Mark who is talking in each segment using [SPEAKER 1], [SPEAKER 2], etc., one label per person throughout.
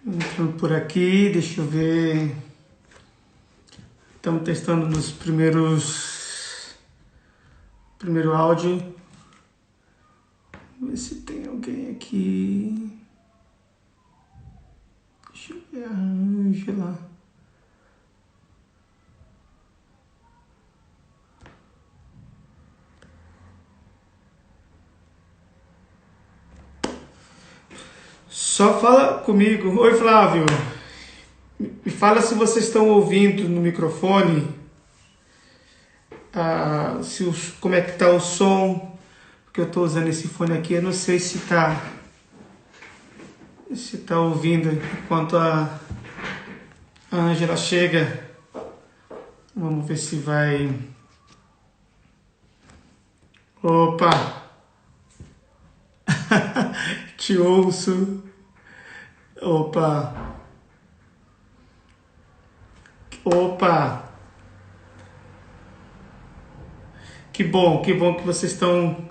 [SPEAKER 1] Entrando por aqui, deixa eu ver. Estamos testando nos primeiro áudio. Vamos ver se tem alguém aqui. Deixa eu ver a Ângela. Só fala comigo. Oi, Flávio. Me fala se vocês estão ouvindo no microfone. Como é que tá o som. Porque eu estou usando esse fone aqui. Eu não sei se tá ouvindo enquanto a Ângela chega. Vamos ver se vai. Opa! Te ouço. Opa! Opa! Que bom que vocês estão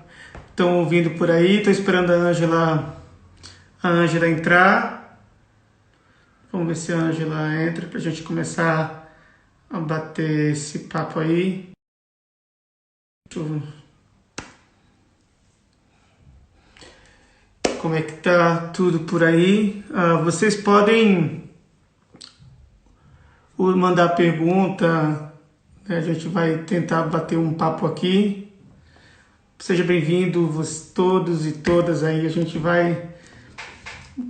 [SPEAKER 1] ouvindo por aí. Estou esperando a Ângela entrar. Vamos ver se a Ângela entra para a gente começar a bater esse papo aí. Como é que tá tudo por aí? Vocês podem mandar pergunta, né? A gente vai tentar bater um papo aqui. Seja bem-vindo todos e todas aí. A gente vai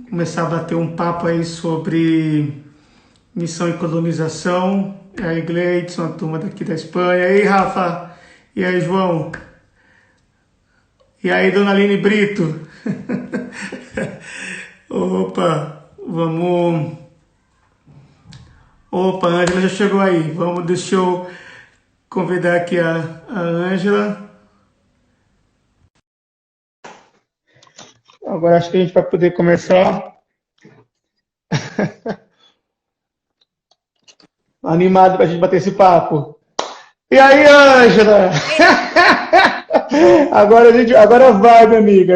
[SPEAKER 1] começar a bater um papo aí sobre missão e colonização. E aí, Gleidson, a turma daqui da Espanha. E aí, Rafa? E aí, João? E aí, Dona Aline Brito? Opa, vamos... Opa, a Ângela já chegou aí. Deixa eu convidar aqui a Ângela. Agora acho que a gente vai poder começar. Animado para a gente bater esse papo. E aí, Ângela? Agora vai, minha amiga.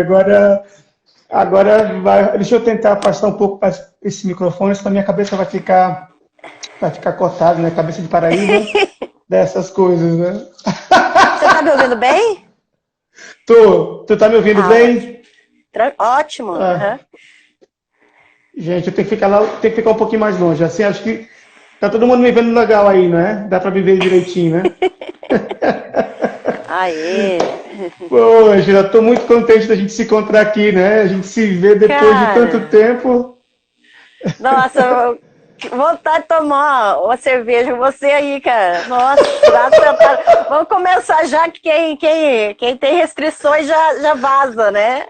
[SPEAKER 1] Agora vai. Deixa eu tentar afastar um pouco esse microfone, senão minha cabeça vai ficar cortada, né? Cabeça de Paraíba, dessas coisas, né?
[SPEAKER 2] Você tá me ouvindo bem?
[SPEAKER 1] Tô. Tu tá me ouvindo bem?
[SPEAKER 2] Ótimo. Uhum.
[SPEAKER 1] Gente, eu tenho que ficar um pouquinho mais longe. Assim, acho que tá todo mundo me vendo legal aí, né? Dá pra me ver direitinho, né?
[SPEAKER 2] Aê!
[SPEAKER 1] Pô, Angela, tô muito contente da gente se encontrar aqui, né? A gente se vê depois de tanto tempo.
[SPEAKER 2] Nossa, vontade de tomar uma cerveja com você aí, cara. Nossa, vamos começar já que quem tem restrições já vaza, né?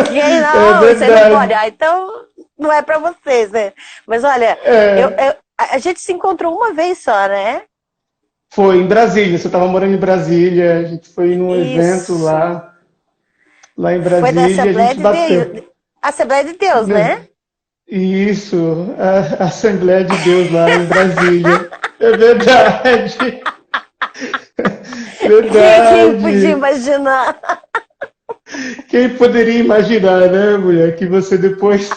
[SPEAKER 2] Quem não, você não pode. Então não é pra vocês, né? Mas olha, a gente se encontrou uma vez só, né?
[SPEAKER 1] Foi em Brasília, você estava morando em Brasília, a gente foi num evento lá em Brasília.
[SPEAKER 2] Foi da Assembleia
[SPEAKER 1] a gente bateu.
[SPEAKER 2] Assembleia de Deus, né?
[SPEAKER 1] Isso, a Assembleia de Deus lá em Brasília. É verdade. Verdade.
[SPEAKER 2] Quem podia imaginar?
[SPEAKER 1] Quem poderia imaginar, né, mulher, que você depois...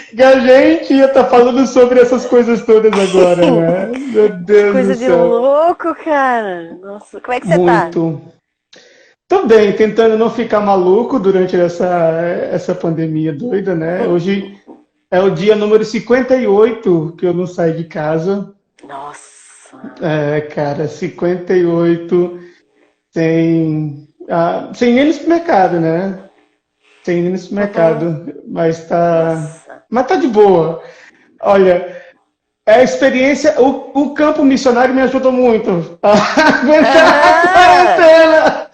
[SPEAKER 1] que a gente ia estar falando sobre essas coisas todas agora, né? Meu Deus
[SPEAKER 2] Coisa
[SPEAKER 1] do
[SPEAKER 2] de
[SPEAKER 1] céu.
[SPEAKER 2] louco, cara. Nossa, como é que você tá?
[SPEAKER 1] Muito. Tô bem, tentando não ficar maluco durante essa pandemia doida, né? Hoje é o dia número 58 que eu não saio de casa.
[SPEAKER 2] Nossa.
[SPEAKER 1] Cara, 58 sem ir no supermercado, né? Sem ir no supermercado, mas tá de boa. Olha, a experiência, o campo missionário me ajudou muito a aguentar a quarentena.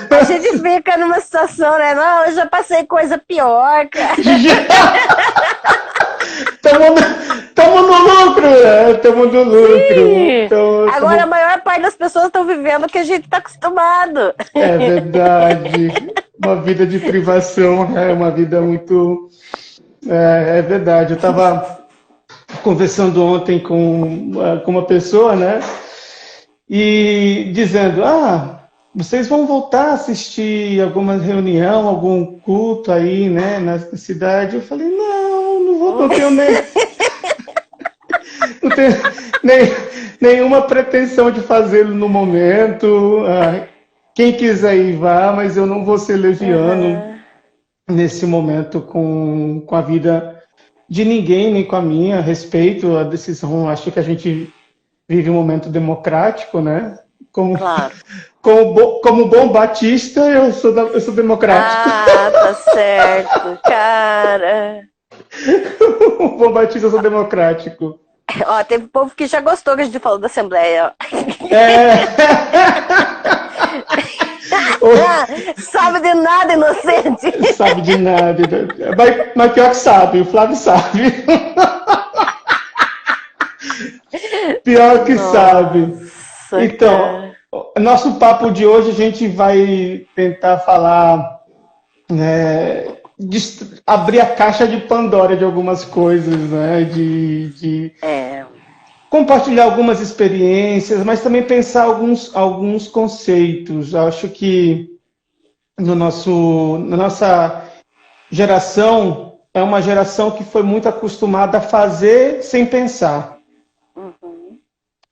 [SPEAKER 2] A gente fica numa situação, né? Não, eu já passei coisa pior, cara.
[SPEAKER 1] Tamo no lucro, né? Tamo no lucro.
[SPEAKER 2] Agora a maior parte das pessoas estão vivendo o que a gente tá acostumado.
[SPEAKER 1] É verdade. Uma vida de privação, né? Uma vida muito... É verdade. Eu estava conversando ontem com uma pessoa, né? E dizendo, vocês vão voltar a assistir alguma reunião, algum culto aí, né, na cidade? Eu falei, não, não vou, não tenho nem, não tenho nem, nenhuma pretensão de fazê-lo no momento. Quem quiser ir, vá, mas eu não vou ser leviano
[SPEAKER 2] Aham.
[SPEAKER 1] nesse momento com a vida de ninguém, nem com a minha. Respeito a decisão, acho que a gente vive um momento democrático, né? Como,
[SPEAKER 2] Claro.
[SPEAKER 1] como bom batista, eu sou democrático.
[SPEAKER 2] Ah, tá certo, cara.
[SPEAKER 1] Um bom batista, eu sou democrático.
[SPEAKER 2] Ó, teve povo que já gostou que a gente falou da Assembleia, ó.
[SPEAKER 1] É...
[SPEAKER 2] Sabe de nada, inocente.
[SPEAKER 1] Sabe de nada. Mas pior que sabe, o Flávio sabe. Pior que sabe.
[SPEAKER 2] Nossa,
[SPEAKER 1] Então,
[SPEAKER 2] cara.
[SPEAKER 1] nosso papo de hoje a gente vai tentar falar, abrir a caixa de Pandora de algumas coisas, né? De
[SPEAKER 2] É,
[SPEAKER 1] compartilhar algumas experiências, mas também pensar alguns conceitos. Eu acho que na nossa geração é uma geração que foi muito acostumada a fazer sem pensar.
[SPEAKER 2] uhum.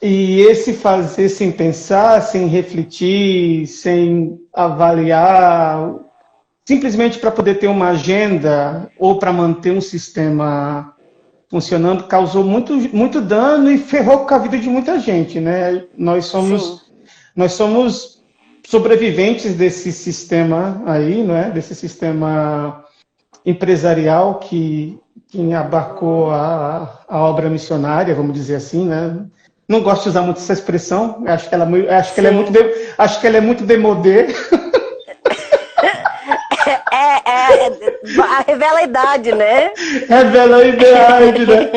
[SPEAKER 1] E esse fazer sem pensar, sem refletir, sem avaliar, simplesmente para poder ter uma agenda ou para manter um sistema funcionando, causou muito dano e ferrou com a vida de muita gente, né?
[SPEAKER 2] Sim,
[SPEAKER 1] Nós somos sobreviventes desse sistema aí, né? Desse sistema empresarial que abarcou a obra missionária, vamos dizer assim, né? Não gosto de usar muito essa expressão,
[SPEAKER 2] sim.
[SPEAKER 1] acho que ela é muito demodê.
[SPEAKER 2] Revela a idade, né?
[SPEAKER 1] Revela a idade, né?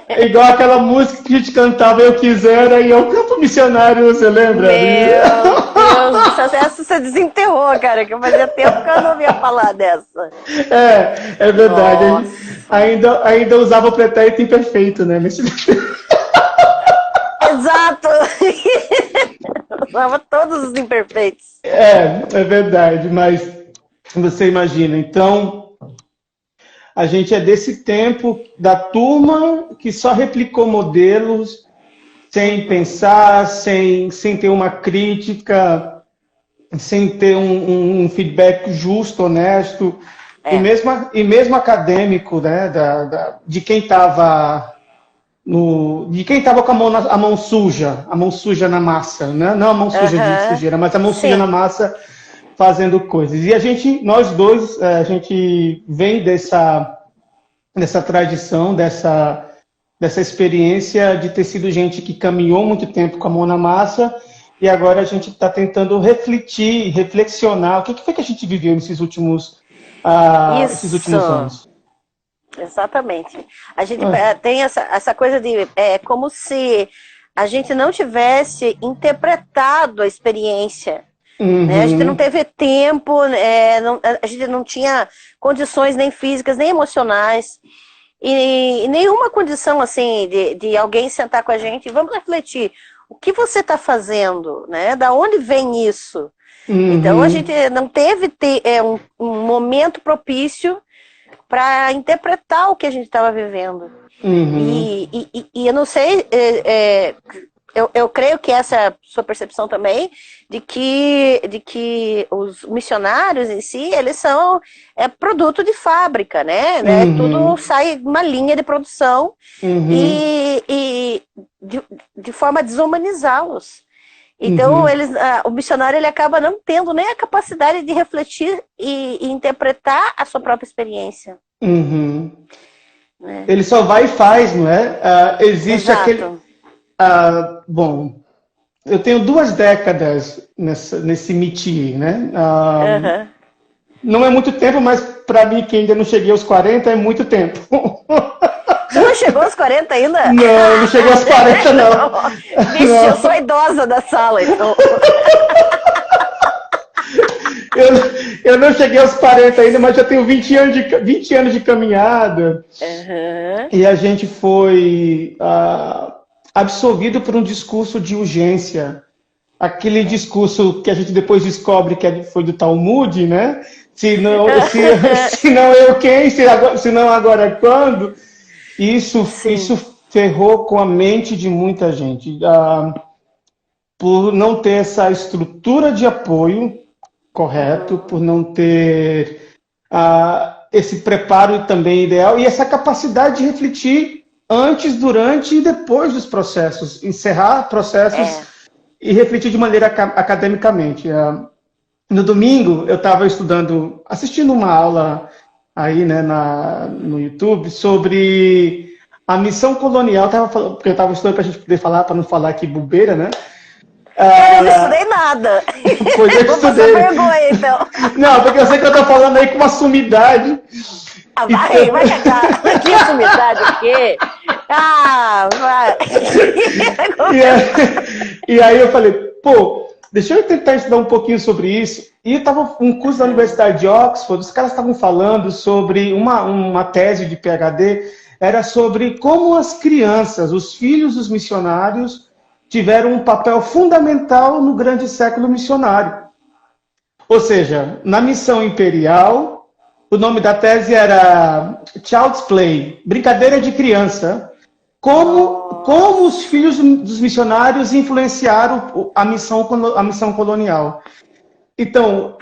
[SPEAKER 1] É igual aquela música que a gente cantava, Eu Quisera, e o Campo Missionário, você lembra?
[SPEAKER 2] Meu Deus do céu, essa você desenterrou, cara, que fazia tempo que eu não ouvia falar dessa.
[SPEAKER 1] É verdade.
[SPEAKER 2] Nossa.
[SPEAKER 1] Ainda usava o pretérito imperfeito, né?
[SPEAKER 2] Exato! Usava todos os imperfeitos.
[SPEAKER 1] É verdade, mas você imagina, então a gente é desse tempo da turma que só replicou modelos sem
[SPEAKER 2] Uhum.
[SPEAKER 1] pensar, sem ter uma crítica, sem ter um feedback justo, honesto,
[SPEAKER 2] É.
[SPEAKER 1] e mesmo acadêmico, né, de quem estava de quem estava com a mão suja na massa, né? Não a mão suja de
[SPEAKER 2] Aham.
[SPEAKER 1] sujeira, mas a mão suja na
[SPEAKER 2] Sim.
[SPEAKER 1] massa fazendo coisas. E nós dois, a gente vem dessa tradição, dessa experiência de ter sido gente que caminhou muito tempo com a mão na massa e agora a gente está tentando reflexionar o que foi que a gente viveu esses últimos
[SPEAKER 2] Isso.
[SPEAKER 1] anos.
[SPEAKER 2] Exatamente. A gente
[SPEAKER 1] Ah,
[SPEAKER 2] tem essa coisa de como se a gente não tivesse interpretado a experiência. Né? A gente não
[SPEAKER 1] uhum,
[SPEAKER 2] teve tempo, a gente não tinha condições nem físicas, nem emocionais, e nenhuma condição assim de alguém sentar com a gente e vamos refletir. O que você está fazendo? Né? Da onde vem isso? Então a gente
[SPEAKER 1] uhum,
[SPEAKER 2] não teve um momento propício para interpretar o que a gente estava vivendo.
[SPEAKER 1] uhum,
[SPEAKER 2] E eu não sei, eu creio que essa é a sua percepção também, de que os missionários em si, eles são produto de fábrica, né? Tudo
[SPEAKER 1] uhum,
[SPEAKER 2] sai de uma linha de produção
[SPEAKER 1] uhum,
[SPEAKER 2] e de forma a desumanizá-los. Então,
[SPEAKER 1] uhum,
[SPEAKER 2] o missionário ele acaba não tendo nem a capacidade de refletir e interpretar a sua própria experiência.
[SPEAKER 1] uhum.
[SPEAKER 2] Né?
[SPEAKER 1] Ele só vai e faz, não é? Existe aquele.
[SPEAKER 2] Exato.
[SPEAKER 1] Bom, eu tenho 2 décadas nesse métier, né?
[SPEAKER 2] Uhum.
[SPEAKER 1] Não é muito tempo, mas para mim, que ainda não cheguei aos 40, é muito tempo.
[SPEAKER 2] Você não chegou aos 40 ainda?
[SPEAKER 1] Não, eu não cheguei aos 40, não.
[SPEAKER 2] Vixe, eu sou a idosa da sala, então.
[SPEAKER 1] Eu não cheguei aos 40 ainda, mas já tenho 20 anos de caminhada.
[SPEAKER 2] Uhum.
[SPEAKER 1] E a gente foi absorvido por um discurso de urgência. aquele discurso que a gente depois descobre que foi do Talmud, né? Se não, se não eu quem, se não agora quando? Isso ferrou com a mente de muita gente. Por não ter essa estrutura de apoio correto, por não ter esse preparo também ideal e essa capacidade de refletir antes, durante e depois dos processos, encerrar processos e refletir de maneira academicamente. No domingo, eu estava assistindo uma aula aí, né, no YouTube sobre a missão colonial, porque eu estava estudando para a gente poder falar, para não falar aqui bobeira, né?
[SPEAKER 2] Eu não estudei nada.
[SPEAKER 1] Pois eu estudei.
[SPEAKER 2] Vou vergonha, então.
[SPEAKER 1] Não, porque eu sei que eu estou falando aí com uma sumidade.
[SPEAKER 2] Vai cagar. Que sumidade o quê? Vai.
[SPEAKER 1] E aí eu falei, pô, deixa eu tentar estudar um pouquinho sobre isso. E estava um curso da Universidade de Oxford, os caras estavam falando sobre uma tese de PhD, era sobre como as crianças, os filhos dos missionários, tiveram um papel fundamental no grande século missionário. Ou seja, na missão imperial, o nome da tese era Child's Play, brincadeira de criança. Como os filhos dos missionários influenciaram a missão colonial. Então,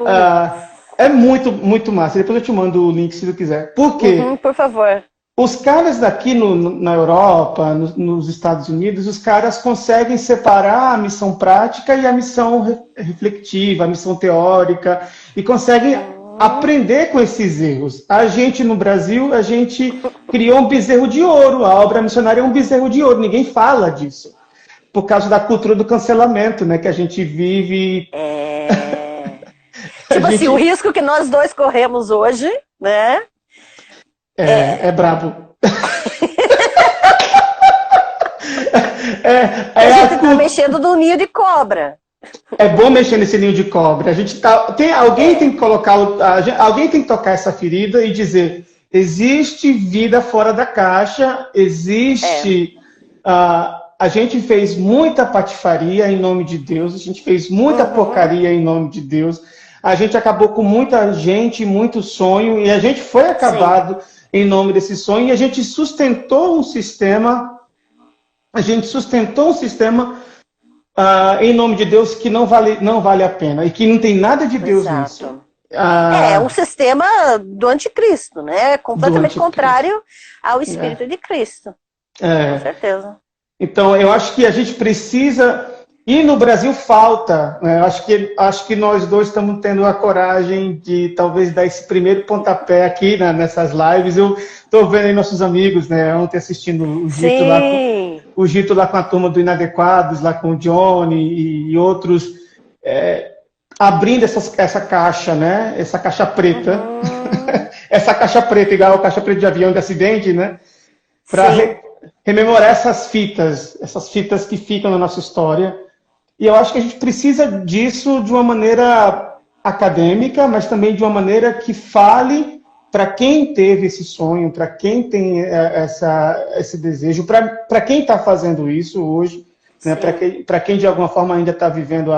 [SPEAKER 1] é muito, muito massa. Depois eu te mando o link se tu quiser. Por quê?
[SPEAKER 2] Por favor.
[SPEAKER 1] Os caras daqui na Europa, nos Estados Unidos, os caras conseguem separar a missão prática e a missão reflexiva, a missão teórica, e conseguem aprender com esses erros. A gente, no Brasil, a gente criou um bezerro de ouro. A obra missionária é um bezerro de ouro. Ninguém fala disso. Por causa da cultura do cancelamento, né? Que a gente vive...
[SPEAKER 2] Tipo assim, o risco que nós dois corremos hoje, né?
[SPEAKER 1] É brabo.
[SPEAKER 2] A gente tá mexendo no ninho de cobra.
[SPEAKER 1] É bom mexer nesse ninho de cobra. Alguém tem que alguém tem que tocar essa ferida e dizer: existe vida fora da caixa, existe. A gente fez muita patifaria em nome de Deus, a gente fez muita porcaria em nome de Deus, a gente acabou com muita gente, muito sonho, e a gente foi acabado em nome desse sonho, e a gente sustentou um sistema. Em nome de Deus que não vale a pena e que não tem nada de Deus nisso.
[SPEAKER 2] É um sistema do anticristo, né? Completamente contrário ao espírito de Cristo. Com certeza.
[SPEAKER 1] Então, eu acho que a gente precisa... E no Brasil falta, né? Acho que nós dois estamos tendo a coragem de talvez dar esse primeiro pontapé aqui, né, nessas lives. Eu estou vendo aí nossos amigos, né, ontem assistindo o Gito lá com a turma do Inadequados, lá com o Johnny e outros, abrindo essa caixa, né, essa caixa preta, essa caixa preta, igual a caixa preta de avião de acidente, né, para rememorar essas fitas que ficam na nossa história. E eu acho que a gente precisa disso de uma maneira acadêmica, mas também de uma maneira que fale para quem teve esse sonho, para quem tem esse desejo, para quem está fazendo isso hoje, né? Para quem de alguma forma ainda está vivendo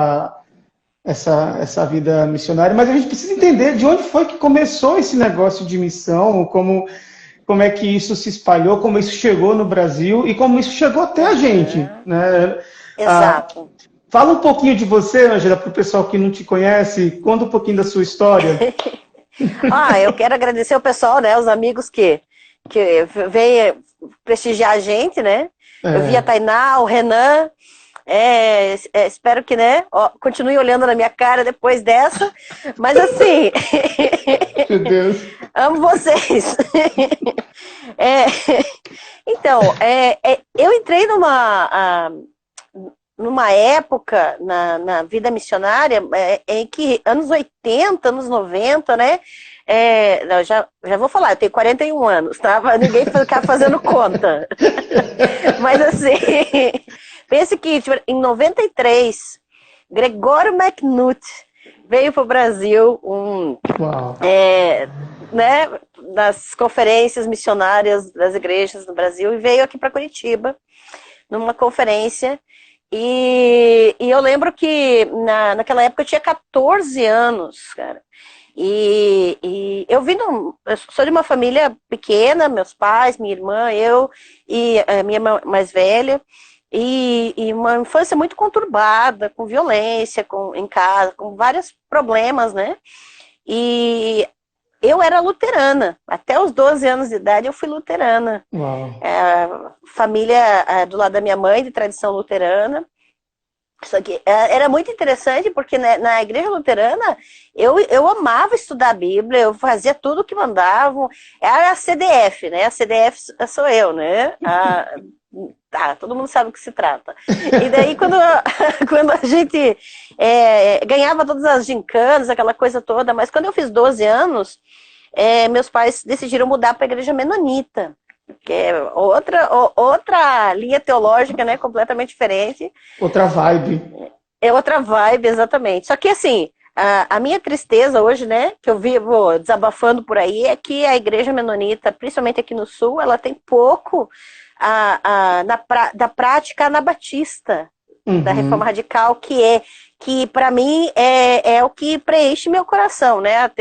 [SPEAKER 1] essa vida missionária. Mas a gente precisa entender de onde foi que começou esse negócio de missão, como é que isso se espalhou, como isso chegou no Brasil e como isso chegou até a gente, né?
[SPEAKER 2] Exato.
[SPEAKER 1] Fala um pouquinho de você, Ângela, para o pessoal que não te conhece. Conta um pouquinho da sua história.
[SPEAKER 2] Eu quero agradecer ao pessoal, né, os amigos que veio prestigiar a gente, né? Eu vi a Tainá, o Renan. Espero que, né, continue olhando na minha cara depois dessa. Mas assim...
[SPEAKER 1] Meu Deus.
[SPEAKER 2] Amo vocês. Então, eu entrei numa época na vida missionária em que anos 80, anos 90, né? Já vou falar, eu tenho 41 anos, tá? Ninguém ficar fazendo conta. Mas assim, pense que tipo, em 93, Gregório McNutt veio para o Brasil, né, das conferências missionárias das igrejas no Brasil, e veio aqui para Curitiba, numa conferência E eu lembro que naquela época eu tinha 14 anos, cara. E eu eu sou de uma família pequena, meus pais, minha irmã, eu e a minha irmã mais velha, e uma infância muito conturbada, com violência em casa, com vários problemas, né? E eu era luterana, até os 12 anos de idade eu fui luterana.
[SPEAKER 1] Uau.
[SPEAKER 2] Família do lado da minha mãe, de tradição luterana. Isso aqui era muito interessante porque né, na igreja luterana eu amava estudar a Bíblia, eu fazia tudo o que mandavam. Era a CDF, né? A CDF sou eu, né? Todo mundo sabe o que se trata. E daí quando a gente ganhava todas as gincanas, aquela coisa toda, mas quando eu fiz 12 anos, meus pais decidiram mudar para a igreja menonita. Que é outra linha teológica, né, completamente diferente.
[SPEAKER 1] Outra vibe.
[SPEAKER 2] É outra vibe, exatamente. Só que, assim, a minha tristeza hoje, né, que eu vivo desabafando por aí, é que a igreja menonita, principalmente aqui no Sul, ela tem pouco da prática anabatista, da reforma radical, que para mim é o que preenche meu coração, né?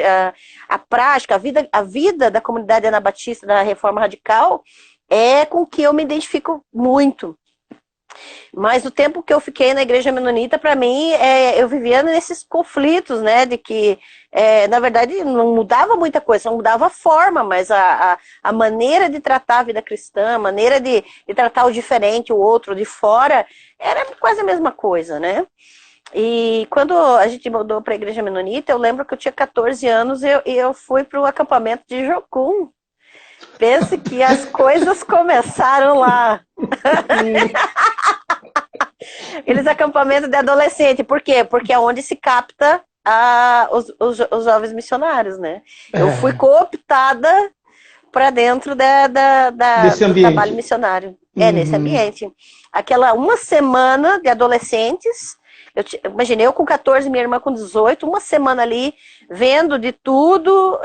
[SPEAKER 2] A prática, a vida da comunidade anabatista da reforma radical é com que eu me identifico muito. Mas o tempo que eu fiquei na igreja menonita, para mim, eu vivia nesses conflitos, né? De que, na verdade, não mudava muita coisa, não mudava a forma, mas a maneira de tratar a vida cristã, a maneira de tratar o diferente, o outro, de fora, era quase a mesma coisa, né? E quando a gente mudou para a igreja menonita, eu lembro que eu tinha 14 anos e eu fui para o acampamento de Jocum. Pense que as coisas começaram lá. Aqueles acampamentos de adolescente. Por quê? Porque é onde se capta os jovens missionários, né? Eu fui cooptada para dentro do trabalho missionário. Nesse ambiente. Aquela uma semana de adolescentes. Imaginei eu com 14, minha irmã com 18, uma semana ali vendo de tudo,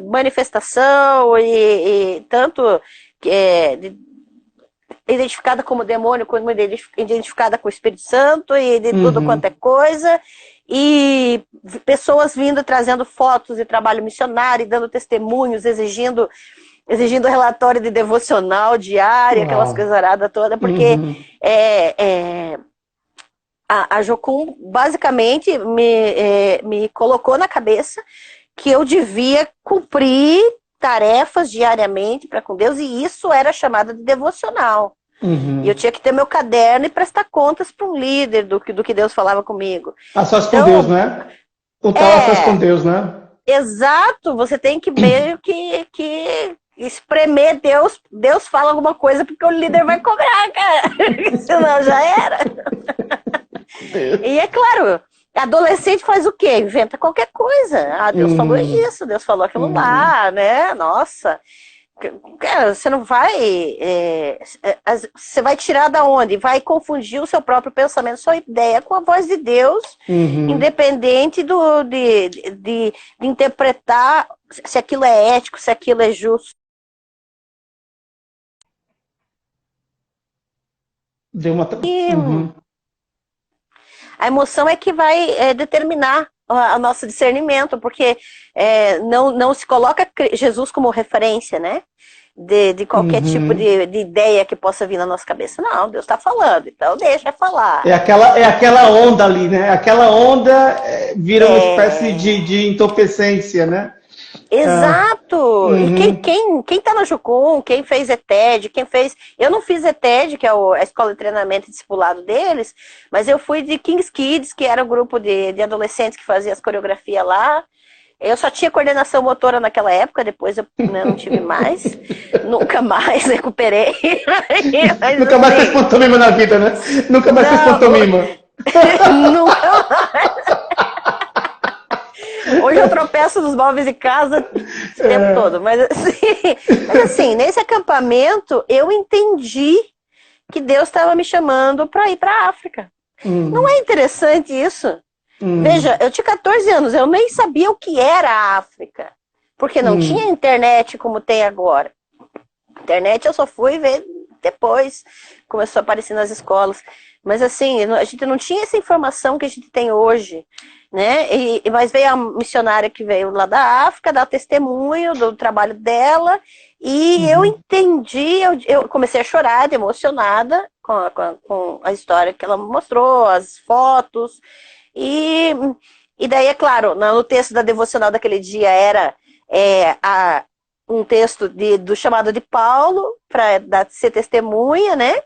[SPEAKER 2] manifestação e tanto identificada como demônio, como identificada com o Espírito Santo e de tudo quanto é coisa, e pessoas vindo trazendo fotos de trabalho missionário, dando testemunhos, exigindo relatório de devocional diário, aquelas coisas aradas todas, porque a Jocum basicamente me colocou na cabeça que eu devia cumprir tarefas diariamente para com Deus, e isso era chamada de devocional. E eu tinha que ter meu caderno e prestar contas para um líder do que Deus falava comigo.
[SPEAKER 1] A sós com Deus, né? O tal a sós com Deus, né?
[SPEAKER 2] Exato, você tem que meio que espremer Deus. Deus fala alguma coisa porque o líder vai cobrar, cara. Senão já era. E é claro, adolescente faz o quê? Inventa qualquer coisa. Deus falou isso, Deus falou aquilo lá, né? Nossa. Cara, você não vai... você vai tirar da onde? Vai confundir o seu próprio pensamento, sua ideia com a voz de Deus, independente de interpretar se aquilo é ético, se aquilo é justo.
[SPEAKER 1] Deu uma...
[SPEAKER 2] A emoção é que vai determinar o nosso discernimento, porque não se coloca Jesus como referência, né? De qualquer tipo de ideia que possa vir na nossa cabeça. Não, Deus está falando, então deixa falar.
[SPEAKER 1] É aquela onda ali, né? Aquela onda vira uma espécie de entorpecência, né?
[SPEAKER 2] Exato! E quem tá no Jocum, quem fez ETED, quem fez... Eu não fiz ETED, que é a escola de treinamento e discipulado deles, mas eu fui de King's Kids, que era um grupo de adolescentes que fazia as coreografias lá. Eu só tinha coordenação motora naquela época, depois eu não tive mais. Nunca mais recuperei.
[SPEAKER 1] Nunca mais fez pantomima na vida, né? Nunca mais fez pantomima.
[SPEAKER 2] Nunca mais. Hoje eu tropeço nos móveis de casa o tempo todo. Mas assim, nesse acampamento eu entendi que Deus estava me chamando para ir para a África. Não é interessante isso? Veja, eu tinha 14 anos, eu nem sabia o que era a África. Porque não tinha internet como tem agora. Internet eu só fui ver depois, começou a aparecer nas escolas. Mas assim, a gente não tinha essa informação que a gente tem hoje, né? Mas veio a missionária que veio lá da África, dar testemunho do trabalho dela, e eu entendi, eu comecei a chorar, emocionada com a história que ela mostrou, as fotos, e, e daí, é claro, no texto da devocional daquele dia era um texto do chamado de Paulo, para ser testemunha, né?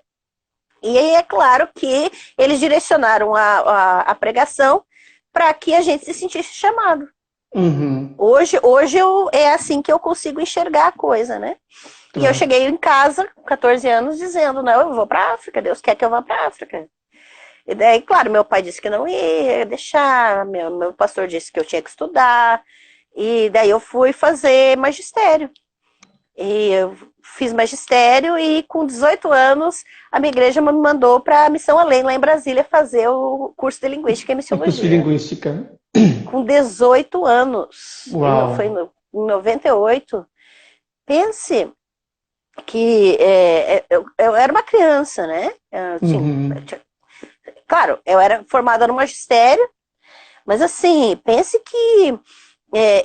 [SPEAKER 2] E aí é claro que eles direcionaram a pregação para que a gente se sentisse chamado. Hoje é assim que eu consigo enxergar a coisa, né? E eu cheguei em casa, com 14 anos, dizendo, não, eu vou para a África, Deus quer que eu vá para a África. E daí, claro, meu pai disse que não ia deixar, meu pastor disse que eu tinha que estudar, e daí eu fui fazer magistério. E eu fiz magistério e com 18 anos a minha igreja me mandou para a Missão Além, lá em Brasília, fazer o curso de Linguística e Missiologia.
[SPEAKER 1] O curso de Linguística.
[SPEAKER 2] Com 18 anos.
[SPEAKER 1] Uau.
[SPEAKER 2] Foi em 98. Pense que eu era uma criança, né? Claro, eu era formada no magistério, mas assim, pense que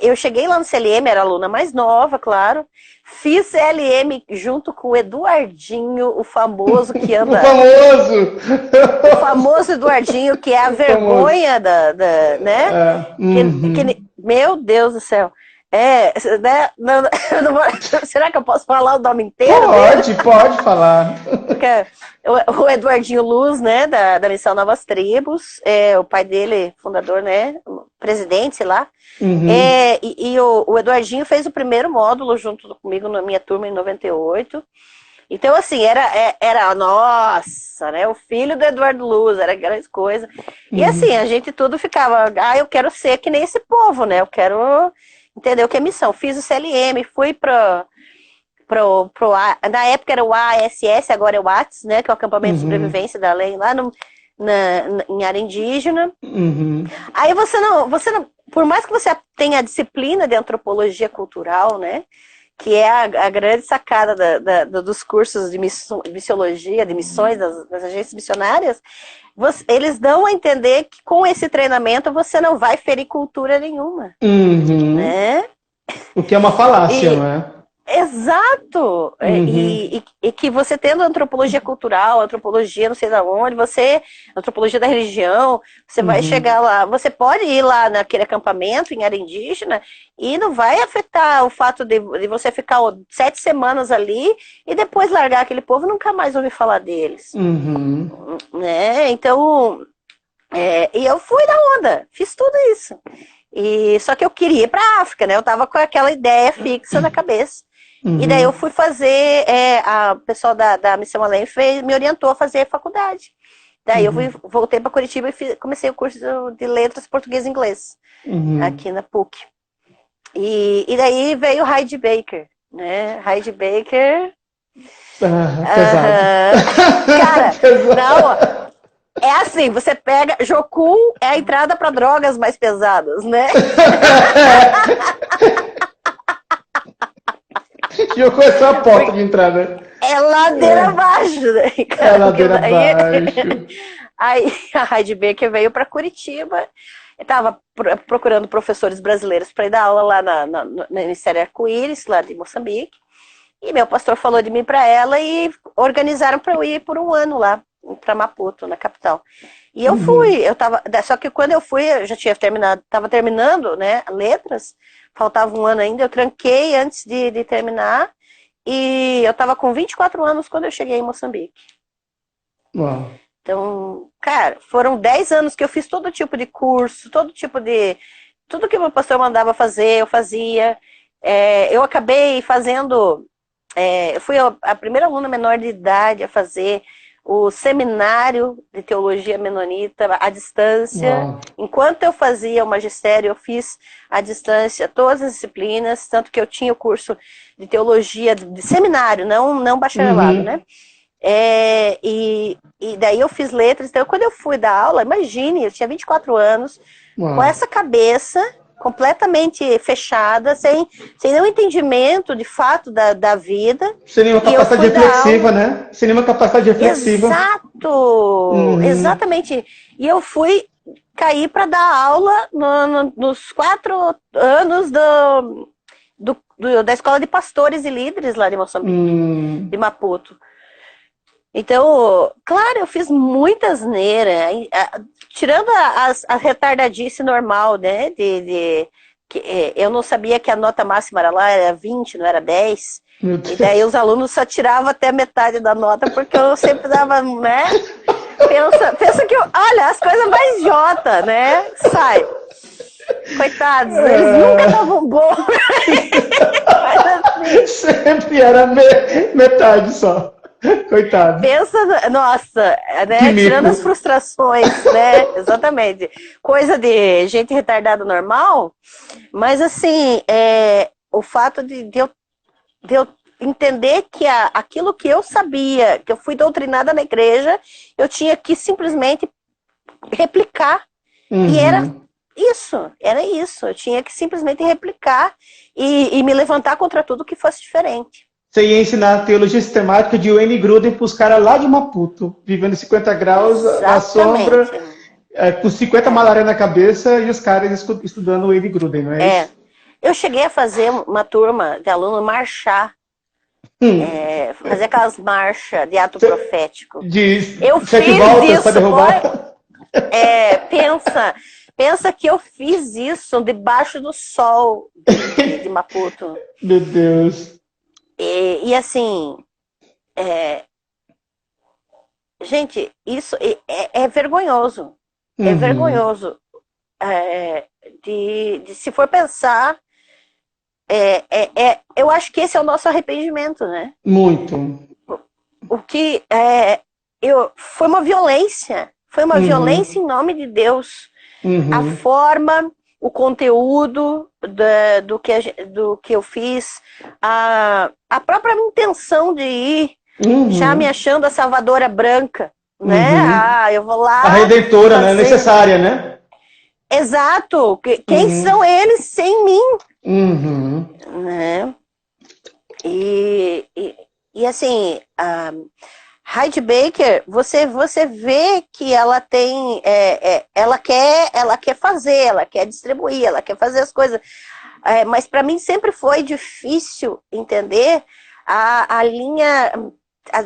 [SPEAKER 2] eu cheguei lá no CLM, era aluna mais nova, claro. Fiz CLM junto com o Eduardinho, o famoso que anda... O famoso Eduardinho, que é a vergonha né? Meu Deus do céu. Né? Será que eu posso falar o nome inteiro?
[SPEAKER 1] Pode falar.
[SPEAKER 2] O Eduardinho Luz, né, da Missão Novas Tribos, o pai dele, fundador, né, presidente, sei lá. O Eduardinho fez o primeiro módulo junto comigo na minha turma em 98. Então, assim, era nossa, né, o filho do Eduardo Luz, era grande coisa. E assim, a gente tudo ficava, eu quero ser que nem esse povo, né, eu quero entender o que é missão. Fiz o CLM, fui na época era o ASS, agora é o ATS, né, que é o acampamento de sobrevivência da lei lá em área indígena. Aí você não, por mais que você tenha a disciplina de antropologia cultural, né, que é a grande sacada dos cursos de missiologia, de missões das agências missionárias, eles dão a entender que com esse treinamento você não vai ferir cultura nenhuma. Né?
[SPEAKER 1] O que é uma falácia, não é?
[SPEAKER 2] Exato! E que você tendo antropologia cultural, antropologia não sei de onde, antropologia da religião, você vai chegar lá, você pode ir lá naquele acampamento em área indígena e não vai afetar o fato de você ficar 7 semanas ali e depois largar aquele povo e nunca mais ouvir falar deles. Né? Então, e eu fui na onda, fiz tudo isso. Só que eu queria ir para a África, né? Eu tava com aquela ideia fixa na cabeça. E daí eu fui fazer, o pessoal da Missão Além me orientou a fazer faculdade. Daí eu voltei para Curitiba e comecei o curso de letras português e inglês, aqui na PUC. E daí veio o Heidi Baker, né? Heidi Baker...
[SPEAKER 1] pesado.
[SPEAKER 2] Cara, não... É assim, você pega... Jocum é a entrada para drogas mais pesadas, né?
[SPEAKER 1] Jocum é só a porta de entrada.
[SPEAKER 2] É ladeira abaixo, né?
[SPEAKER 1] É ladeira abaixo.
[SPEAKER 2] Aí a Heidi Baker veio para Curitiba. Eu estava procurando professores brasileiros para ir dar aula lá no Ministério Arco-Íris, lá de Moçambique. E meu pastor falou de mim para ela e organizaram para eu ir por um ano lá, para Maputo, na capital. E eu fui, só que quando eu fui, eu já tinha estava terminando, né, letras, faltava um ano ainda, eu tranquei antes de terminar, e eu estava com 24 anos quando eu cheguei em Moçambique.
[SPEAKER 1] Uau.
[SPEAKER 2] Então, cara, foram 10 anos que eu fiz todo tipo de curso, tudo que o meu pastor mandava fazer, eu fazia. Eu acabei fazendo, eu fui a primeira aluna menor de idade a fazer o seminário de teologia menonita à distância.
[SPEAKER 1] Uau.
[SPEAKER 2] Enquanto eu fazia o magistério, eu fiz à distância todas as disciplinas, tanto que eu tinha o curso de teologia de seminário, não bacharelado, né? E daí eu fiz letras. Então, quando eu fui dar aula, imagine, eu tinha 24 anos,
[SPEAKER 1] Uau.
[SPEAKER 2] com essa cabeça, completamente fechada, sem nenhum entendimento de fato da vida.
[SPEAKER 1] Sem nenhuma capacidade reflexiva, né? Sem nenhuma capacidade reflexiva.
[SPEAKER 2] Exato, exatamente. E eu fui cair para dar aula nos 4 anos da Escola de Pastores e Líderes lá de Moçambique, de Maputo. Então, claro, eu fiz muita asneira, tirando a retardadice normal, né? Eu não sabia que a nota máxima era lá, era 20, não era 10. E daí os alunos só tiravam até metade da nota, porque eu sempre dava, né? Pensa que, olha, as coisas mais idiota, né? Sai. Coitados, eles nunca davam bom. Mas assim,
[SPEAKER 1] sempre era metade só. Coitado.
[SPEAKER 2] Pensa, nossa, né? Tirando as frustrações, né? Exatamente. Coisa de gente retardada normal, mas assim, o fato de eu entender que aquilo que eu sabia, que eu fui doutrinada na igreja, eu tinha que simplesmente replicar. E era isso. Eu tinha que simplesmente replicar e me levantar contra tudo que fosse diferente.
[SPEAKER 1] Você ia ensinar a teologia sistemática de Wayne Grudem para os caras lá de Maputo, vivendo 50 graus na sombra, com 50 malária na cabeça, e os caras estudando o Wayne Grudem, não é isso?
[SPEAKER 2] Eu cheguei a fazer uma turma de aluno marchar, fazer aquelas marchas de ato profético. Eu fiz isso,
[SPEAKER 1] para derrubar.
[SPEAKER 2] Pensa que eu fiz isso debaixo do sol de Maputo.
[SPEAKER 1] Meu Deus.
[SPEAKER 2] E assim, gente, isso é vergonhoso. É vergonhoso. De se for pensar, eu acho que esse é o nosso arrependimento, né?
[SPEAKER 1] Muito.
[SPEAKER 2] O que foi uma violência. Foi uma violência em nome de Deus. A forma, o conteúdo do que eu fiz, a própria intenção de ir, já me achando a salvadora branca, né? Eu vou lá...
[SPEAKER 1] A redentora, né? Necessária, né?
[SPEAKER 2] Exato. Quem são eles sem mim? Né? E assim... Heidi Baker, você vê que ela tem, ela quer fazer, ela quer distribuir, ela quer fazer as coisas, mas para mim sempre foi difícil entender a linha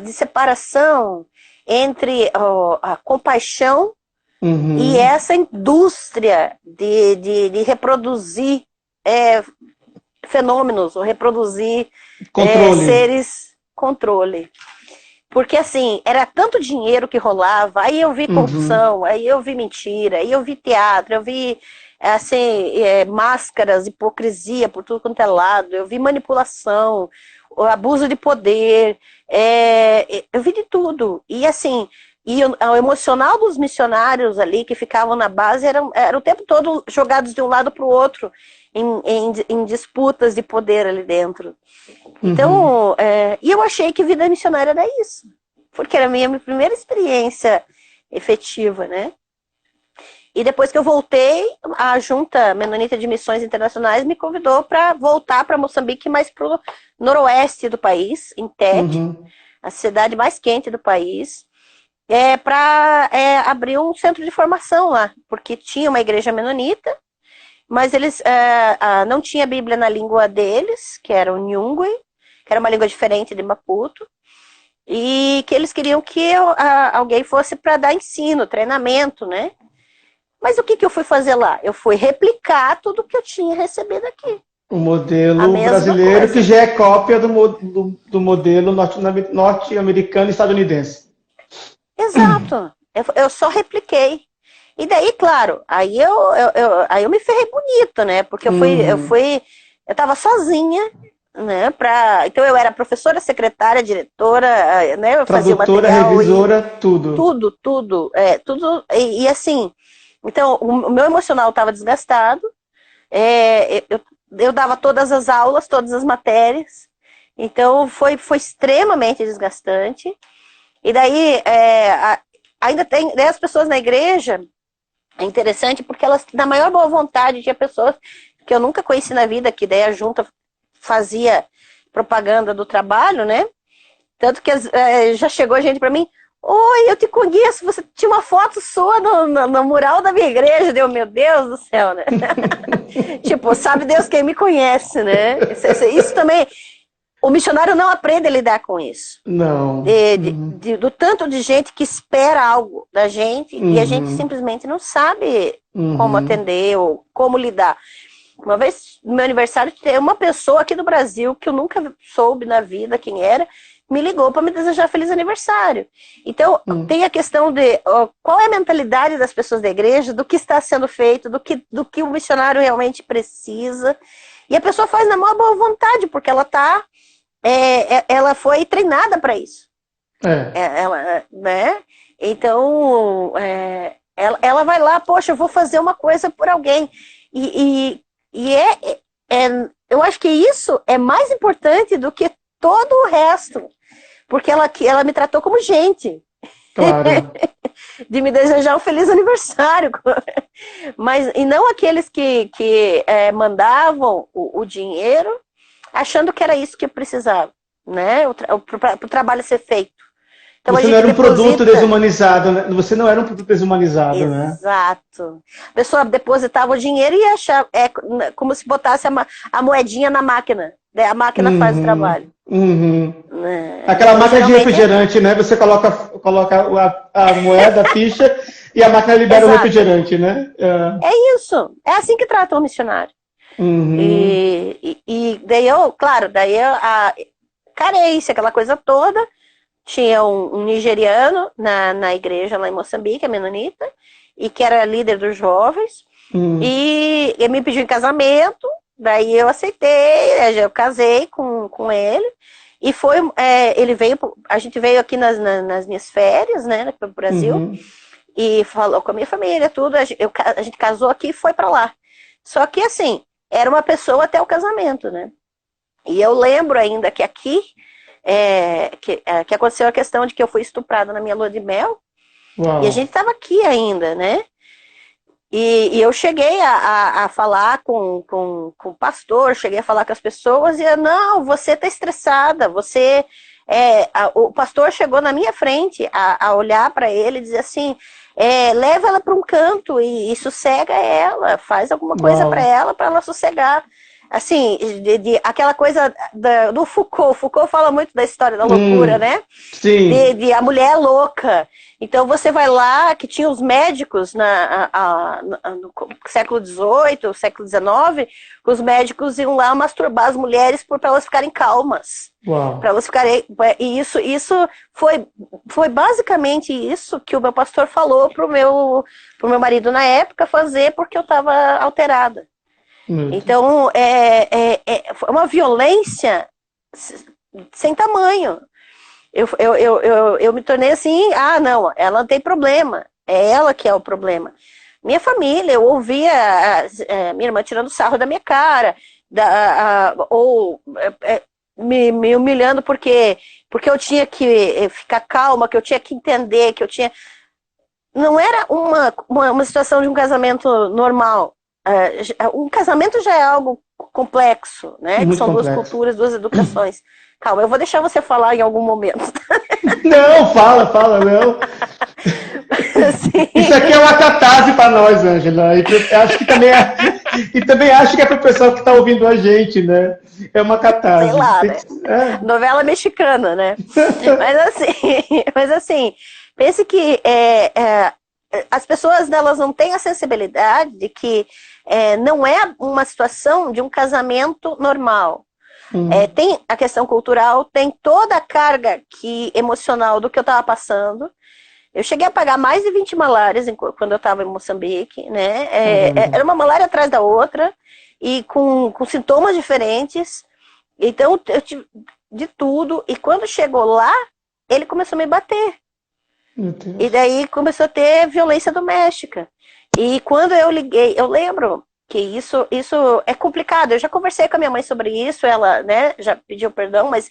[SPEAKER 2] de separação entre a compaixão e essa indústria de reproduzir fenômenos, ou reproduzir seres, controle. Porque, assim, era tanto dinheiro que rolava, aí eu vi corrupção, aí eu vi mentira, aí eu vi teatro, eu vi, assim, máscaras, hipocrisia por tudo quanto é lado, eu vi manipulação, o abuso de poder, eu vi de tudo. E, assim, o emocional dos missionários ali que ficavam na base era o tempo todo jogados de um lado para o outro, em disputas de poder ali dentro. Então, e eu achei que vida missionária era isso, porque era a minha primeira experiência efetiva, né? E depois que eu voltei, a Junta Menonita de Missões Internacionais me convidou para voltar para Moçambique, mais para o noroeste do país, em Tete, a cidade mais quente do país, para abrir um centro de formação lá, porque tinha uma igreja menonita, mas eles não tinha Bíblia na língua deles, que era o Nyungwe, que era uma língua diferente de Maputo, e que eles queriam que alguém fosse para dar ensino, treinamento, né? Mas o que eu fui fazer lá? Eu fui replicar tudo que eu tinha recebido aqui.
[SPEAKER 1] O modelo brasileiro, que já é cópia do modelo norte-americano e estadunidense.
[SPEAKER 2] Exato. Eu só repliquei. E daí, claro, aí eu me ferrei bonito, né? Porque eu estava sozinha, né? Então eu era professora, secretária, diretora, né? Eu fazia material,
[SPEAKER 1] revisora, tudo.
[SPEAKER 2] Tudo. Tudo. E assim, então o meu emocional estava desgastado. Eu dava todas as aulas, todas as matérias. Então foi extremamente desgastante. E daí ainda tem as pessoas na igreja. é interessante porque elas, na maior boa vontade, tinha pessoas que eu nunca conheci na vida, que daí a junta fazia propaganda do trabalho, né? Tanto que já chegou gente pra mim, oi, eu te conheço, você tinha uma foto sua no mural da minha igreja. Deu, meu Deus do céu, né? Tipo, sabe Deus quem me conhece, né? Isso também, o missionário não aprende a lidar com isso.
[SPEAKER 1] Não.
[SPEAKER 2] Do tanto de gente que espera algo da gente e a gente simplesmente não sabe como atender ou como lidar. Uma vez, no meu aniversário, tem uma pessoa aqui do Brasil que eu nunca soube na vida quem era, me ligou para me desejar feliz aniversário. Então, tem a questão de qual é a mentalidade das pessoas da igreja, do que está sendo feito, do que o missionário realmente precisa. E a pessoa faz na maior boa vontade, porque ela foi treinada para isso. Né? Então, ela vai lá, poxa, eu vou fazer uma coisa por alguém. Eu acho que isso é mais importante do que todo o resto, porque ela me tratou como gente.
[SPEAKER 1] Claro.
[SPEAKER 2] De me desejar um feliz aniversário. E não aqueles que mandavam o dinheiro achando que era isso que eu precisava, né? Para o trabalho ser feito. Então,
[SPEAKER 1] você não era um produto desumanizado, né? Você não era um produto desumanizado, né?
[SPEAKER 2] Exato. A pessoa depositava o dinheiro e achava, como se botasse a moedinha na máquina. A máquina faz o trabalho.
[SPEAKER 1] Aquela máquina de refrigerante, né? Você coloca a moeda, a ficha, e a máquina libera o refrigerante, né?
[SPEAKER 2] É isso. É assim que tratam o missionário. E daí a carência, aquela coisa toda. Tinha um nigeriano na igreja lá em Moçambique, a menonita, e que era líder dos jovens, e ele me pediu em casamento, daí eu aceitei, eu casei com ele, e a gente veio aqui nas minhas férias, né, para o Brasil, e falou com a minha família, tudo, a gente casou aqui e foi para lá. Só que assim, era uma pessoa até o casamento, né? E eu lembro ainda que aqui, que aconteceu a questão de que eu fui estuprada na minha lua de mel. Uau. E a gente estava aqui ainda, né? E eu cheguei a falar com o pastor, cheguei a falar com as pessoas e não, você está estressada, o pastor chegou na minha frente a olhar para ele e dizer assim, leva ela para um canto e sossega ela, faz alguma coisa para ela sossegar. Assim, aquela coisa do Foucault. Foucault fala muito da história da loucura, né?
[SPEAKER 1] Sim.
[SPEAKER 2] De a mulher louca. Então você vai lá, que tinha os médicos no século XVIII, século XIX, os médicos iam lá masturbar as mulheres para elas ficarem calmas. Para elas ficarem. E isso foi basicamente isso que o meu pastor falou pro meu marido na época fazer, porque eu estava alterada. Então, é uma violência sem tamanho. Eu me tornei assim, não, ela não tem problema, é ela que é o problema. Minha família, eu ouvia minha irmã tirando sarro da minha cara, ou me humilhando porque eu tinha que ficar calma, que eu tinha que entender, que eu tinha... Não era uma situação de um casamento normal. Um casamento já é algo complexo, né?
[SPEAKER 1] Muito
[SPEAKER 2] que são
[SPEAKER 1] complexo.
[SPEAKER 2] Duas culturas, duas educações. Calma, eu vou deixar você falar em algum momento.
[SPEAKER 1] Não, fala, não. Isso aqui é uma catarse para nós, Ângela. E acho que também acho que é para o pessoal que está ouvindo a gente, né? É uma catarse.
[SPEAKER 2] Sei lá, né? Novela mexicana, né? mas assim, pense que as pessoas elas não têm a sensibilidade de que não é uma situação de um casamento normal. Tem a questão cultural, tem toda a carga emocional do que eu estava passando. Eu cheguei a pagar mais de 20 malárias quando eu estava em Moçambique, né? Era uma malária atrás da outra e com sintomas diferentes. Então, eu tive de tudo. E quando chegou lá, ele começou a me bater. E daí começou a ter violência doméstica. E quando eu liguei, eu lembro que isso é complicado. Eu já conversei com a minha mãe sobre isso, ela, né, já pediu perdão, mas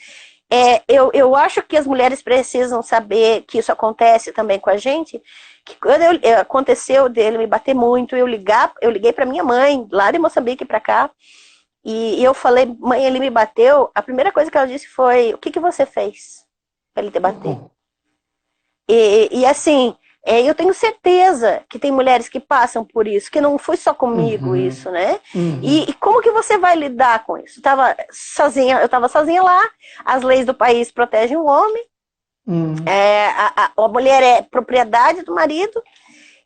[SPEAKER 2] eu acho que as mulheres precisam saber que isso acontece também com a gente, que quando aconteceu dele me bater muito, eu liguei para minha mãe, lá de Moçambique para cá, e eu falei, mãe, ele me bateu. A primeira coisa que ela disse foi, o que você fez para ele te bater? E assim, eu tenho certeza que tem mulheres que passam por isso, que não foi só comigo isso, né? E como que você vai lidar com isso? Eu estava sozinha lá, as leis do país protegem o homem, a mulher é propriedade do marido,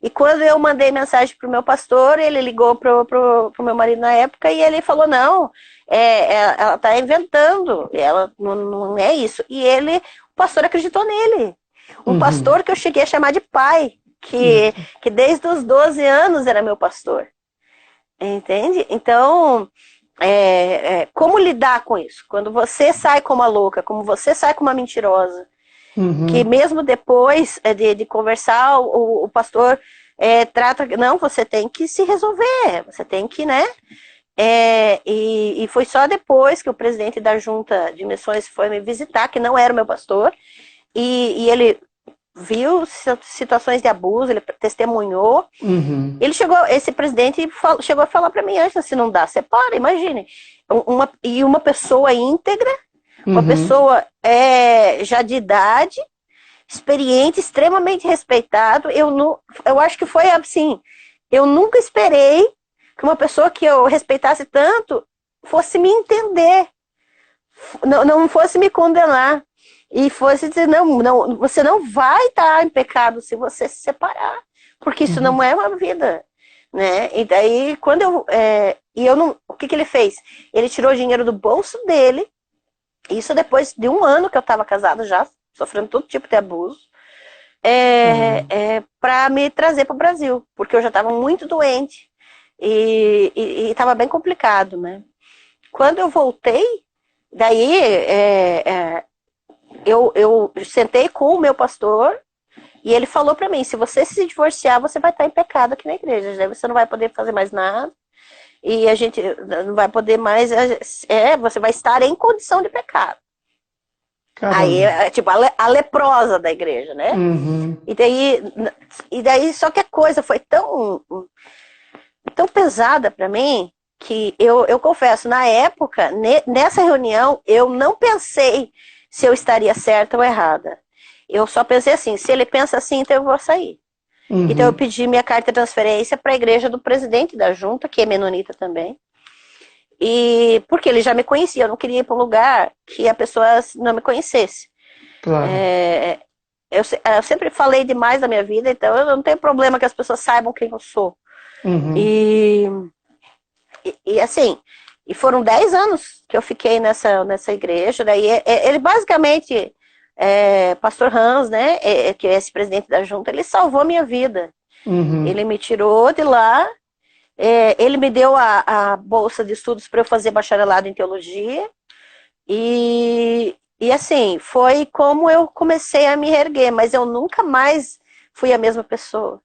[SPEAKER 2] e quando eu mandei mensagem pro meu pastor, ele ligou pro meu marido na época e ele falou, não, ela tá inventando, ela não é isso. E o pastor acreditou nele. Um pastor que eu cheguei a chamar de pai, que desde os 12 anos era meu pastor. Entende? Então, como lidar com isso? Quando você sai como uma louca, como você sai como uma mentirosa, que mesmo depois de conversar, o pastor trata, não, você tem que se resolver, você tem que, né? E foi só depois que o presidente da junta de missões foi me visitar, que não era o meu pastor, e ele viu situações de abuso, ele testemunhou. Esse presidente chegou a falar para mim, Ângela, se não dá, separa, imagine. Uma pessoa íntegra, uma pessoa já de idade, experiente, extremamente respeitado. Eu acho que foi assim, eu nunca esperei que uma pessoa que eu respeitasse tanto fosse me entender, não fosse me condenar, e fosse dizer, não, você não vai estar em pecado se você se separar, porque isso não é uma vida, né? E daí, quando o que ele fez? Ele tirou o dinheiro do bolso dele, isso depois de 1 ano que eu estava casada já, sofrendo todo tipo de abuso, para me trazer para o Brasil, porque eu já estava muito doente e estava bem complicado, né? Quando eu voltei, daí eu sentei com o meu pastor e ele falou para mim, se você se divorciar, você vai estar em pecado aqui na igreja, daí você não vai poder fazer mais nada, e a gente não vai poder mais, você vai estar em condição de pecado. Caramba. Aí, tipo, a leprosa da igreja, né? E daí, só que a coisa foi tão pesada para mim, que eu confesso, na época, nessa reunião, eu não pensei se eu estaria certa ou errada. Eu só pensei assim, se ele pensa assim, então eu vou sair. Então eu pedi minha carta de transferência para a igreja do presidente da junta, que é menonita também. E porque ele já me conhecia, eu não queria ir para um lugar que a pessoa não me conhecesse. Claro. Eu sempre falei demais da minha vida, então eu não tenho problema que as pessoas saibam quem eu sou. E assim, e foram 10 anos que eu fiquei nessa igreja. Daí ele basicamente, pastor Hans, né, que é esse presidente da junta, ele salvou a minha vida. Ele me tirou de lá. Ele me deu a bolsa de estudos para eu fazer bacharelado em teologia, e assim, foi como eu comecei a me reerguer, mas eu nunca mais fui a mesma pessoa.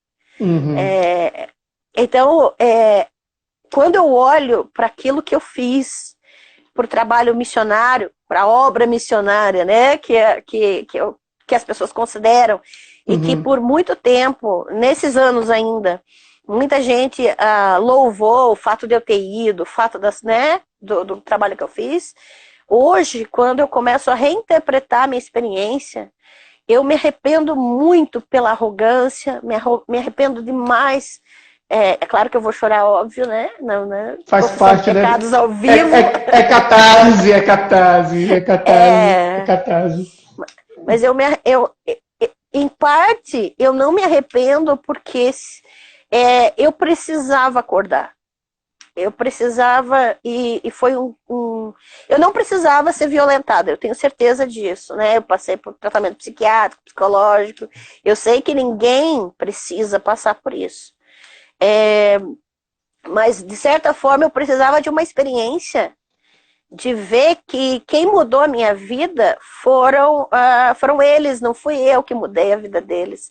[SPEAKER 2] Então, quando eu olho para aquilo que eu fiz, para o trabalho missionário, para a obra missionária, né, que as pessoas consideram, e que por muito tempo, nesses anos ainda, muita gente louvou o fato de eu ter ido, o fato do trabalho que eu fiz. Hoje, quando eu começo a reinterpretar a minha experiência, eu me arrependo muito pela arrogância, me arrependo demais. É claro que eu vou chorar, óbvio, né? Não, né?
[SPEAKER 1] Faz parte, né?
[SPEAKER 2] Pecados ao vivo.
[SPEAKER 1] É catarse.
[SPEAKER 2] Mas em parte, eu não me arrependo porque eu precisava acordar. Eu precisava, e foi eu não precisava ser violentada, eu tenho certeza disso, né? Eu passei por tratamento psiquiátrico, psicológico, eu sei que ninguém precisa passar por isso. Mas, de certa forma, eu precisava de uma experiência de ver que quem mudou a minha vida foram eles, não fui eu que mudei a vida deles.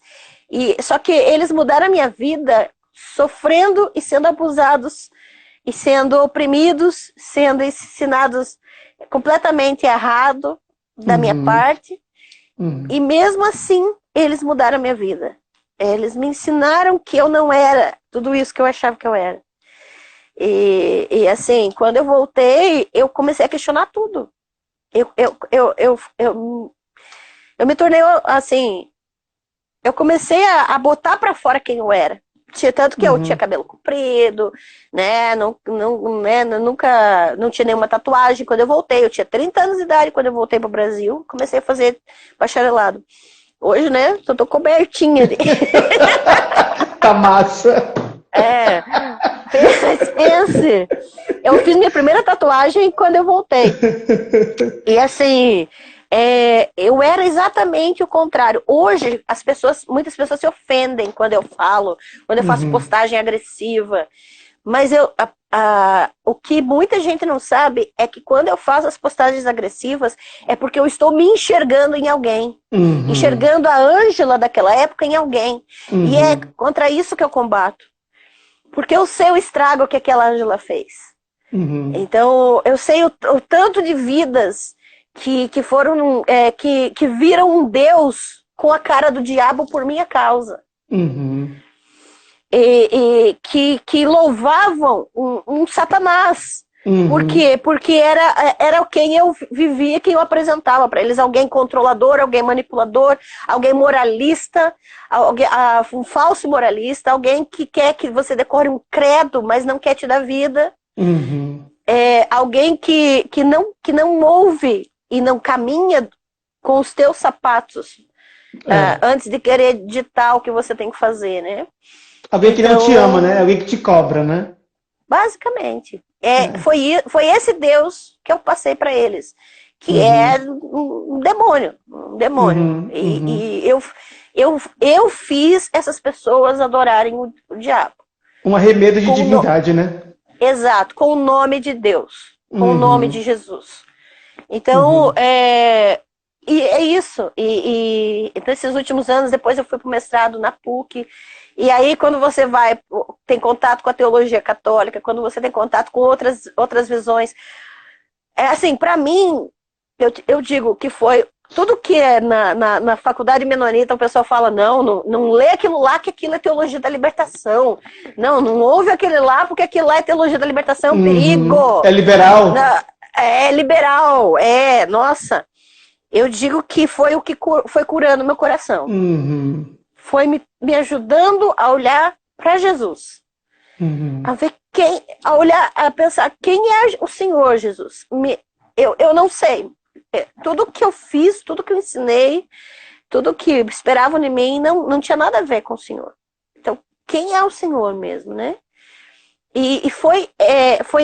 [SPEAKER 2] Só que eles mudaram a minha vida sofrendo e sendo abusados, e sendo oprimidos, sendo ensinados completamente errado, da minha parte,
[SPEAKER 1] Uhum.
[SPEAKER 2] e mesmo assim, eles mudaram a minha vida. Eles me ensinaram que eu não era tudo isso que eu achava que eu era. E assim, quando eu voltei, eu comecei a questionar tudo. Eu me tornei, assim, eu comecei a botar pra fora quem eu era. Tanto que eu tinha cabelo comprido, né? Nunca não tinha nenhuma tatuagem. Quando eu voltei, eu tinha 30 anos de idade quando eu voltei pro Brasil. Comecei a fazer bacharelado. Hoje, né? Só tô cobertinha ali.
[SPEAKER 1] Tá massa.
[SPEAKER 2] É. Pense. Eu fiz minha primeira tatuagem quando eu voltei. E assim, eu era exatamente o contrário. Hoje, muitas pessoas se ofendem quando eu falo, quando eu faço postagem agressiva. Mas o que muita gente não sabe é que quando eu faço as postagens agressivas é porque eu estou me enxergando em alguém. Enxergando a Ângela daquela época em alguém. E é contra isso que eu combato. Porque eu sei o estrago que aquela Ângela fez. Então, eu sei o tanto de vidas que foram, que viram um Deus com a cara do diabo por minha causa. E que louvavam um Satanás. Por quê? Porque era quem eu vivia, quem eu apresentava para eles. Alguém controlador, alguém manipulador, alguém moralista, um falso moralista, alguém que quer que você decore um credo, mas não quer te dar vida. Alguém que não ouve e não caminha com os teus sapatos antes de querer ditar o que você tem que fazer, né?
[SPEAKER 1] Alguém que não te ama, né? Alguém que te cobra, né?
[SPEAKER 2] Basicamente. Foi esse Deus que eu passei para eles, que é um demônio. E eu fiz essas pessoas adorarem o diabo.
[SPEAKER 1] Um arremedo de divindade, né?
[SPEAKER 2] Exato, com o nome de Deus, com o nome de Jesus. Então, e é isso. E nesses últimos anos, depois eu fui para o mestrado na PUC. E aí, quando você tem contato com a teologia católica, quando você tem contato com outras visões, assim, para mim, eu digo que foi tudo que é na faculdade menonita, o pessoal fala, não lê aquilo lá, que aquilo é teologia da libertação. Não ouve aquele lá, porque aquilo lá é teologia da libertação, perigo.
[SPEAKER 1] É liberal.
[SPEAKER 2] É liberal, nossa. Eu digo que foi o que foi curando meu coração. Foi me ajudando a olhar para Jesus. A ver a olhar, a pensar, quem é o Senhor Jesus? Eu não sei. Tudo que eu fiz, tudo que eu ensinei, tudo que esperavam de mim, não tinha nada a ver com o Senhor. Então, quem é o Senhor mesmo, né? E foi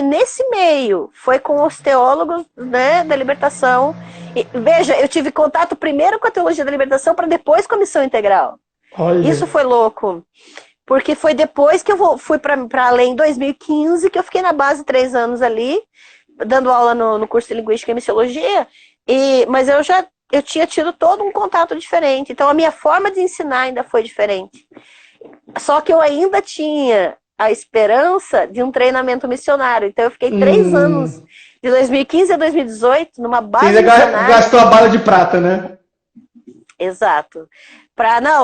[SPEAKER 2] nesse meio, foi com os teólogos, né, da libertação. E, veja, eu tive contato primeiro com a teologia da libertação para depois com a missão integral. Olha. Isso foi louco, porque foi depois que eu fui para além em 2015, que eu fiquei na base 3 anos ali, dando aula no curso de Linguística e Missiologia, mas eu tinha tido todo um contato diferente, então a minha forma de ensinar ainda foi diferente. Só que eu ainda tinha a esperança de um treinamento missionário, então eu fiquei 3 anos, de 2015 a 2018, numa base missionária.
[SPEAKER 1] Você gastou a bala de prata, né?
[SPEAKER 2] Exato.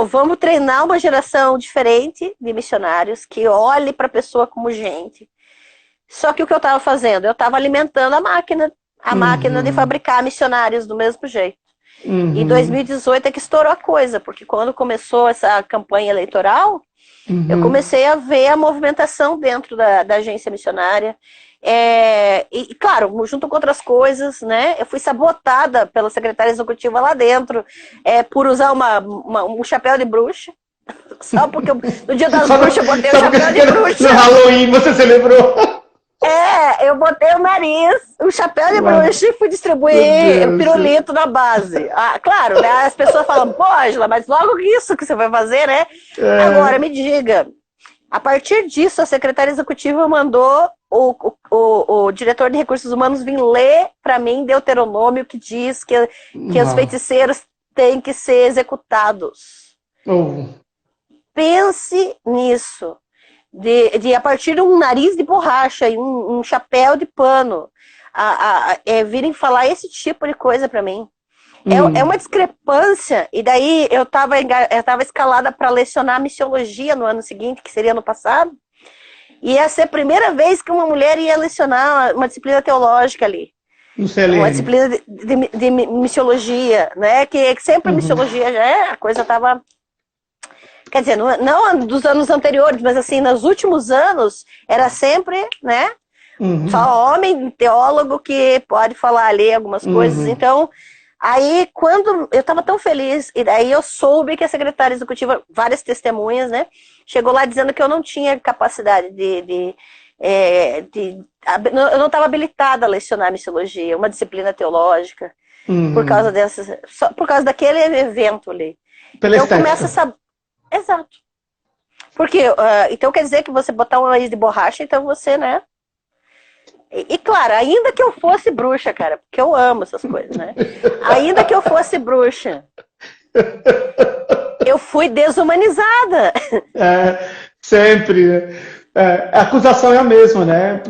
[SPEAKER 2] Vamos treinar uma geração diferente de missionários que olhe para a pessoa como gente. Só que o que eu estava fazendo? Eu estava alimentando a máquina de fabricar missionários do mesmo jeito. Em 2018 é que estourou a coisa, porque quando começou essa campanha eleitoral, eu comecei a ver a movimentação dentro da agência missionária. E claro, junto com outras coisas, né? Eu fui sabotada pela secretária executiva lá dentro por usar um chapéu de bruxa. Só porque no dia das bruxas eu botei o chapéu de bruxa.
[SPEAKER 1] No Halloween você celebrou.
[SPEAKER 2] Eu botei o nariz, o chapéu de bruxa e fui distribuir o pirulito na base. Claro, né? As pessoas falam, pô, Ângela, mas logo isso que você vai fazer, né? Agora, me diga, a partir disso, a secretária executiva mandou o diretor de recursos humanos vir ler para mim Deuteronômio, que diz que os feiticeiros têm que ser executados. Pense nisso. A partir de um nariz de borracha e um chapéu de pano, virem falar esse tipo de coisa para mim. É uma discrepância, e daí eu estava escalada para lecionar missiologia no ano seguinte, que seria ano passado, e ia ser a primeira vez que uma mulher ia lecionar uma disciplina teológica ali.
[SPEAKER 1] No CLM.
[SPEAKER 2] Uma disciplina de missiologia, né? Que sempre a missiologia a coisa estava... Quer dizer, não dos anos anteriores, mas assim, nos últimos anos, era sempre, né? Só homem, teólogo, que pode falar ali algumas coisas. Então, aí, quando eu estava tão feliz, e daí eu soube que a secretária executiva, várias testemunhas, né? Chegou lá dizendo que eu não tinha capacidade eu não estava habilitada a lecionar missiologia, uma disciplina teológica, por causa daquele evento ali.
[SPEAKER 1] Pela
[SPEAKER 2] então
[SPEAKER 1] estética.
[SPEAKER 2] começa essa... Exato. Porque, então quer dizer que você botar um nariz de borracha, então você, né? E claro, ainda que eu fosse bruxa, cara, porque eu amo essas coisas, né? Ainda que eu fosse bruxa, eu fui desumanizada.
[SPEAKER 1] Sempre, né? A acusação é a mesma, né?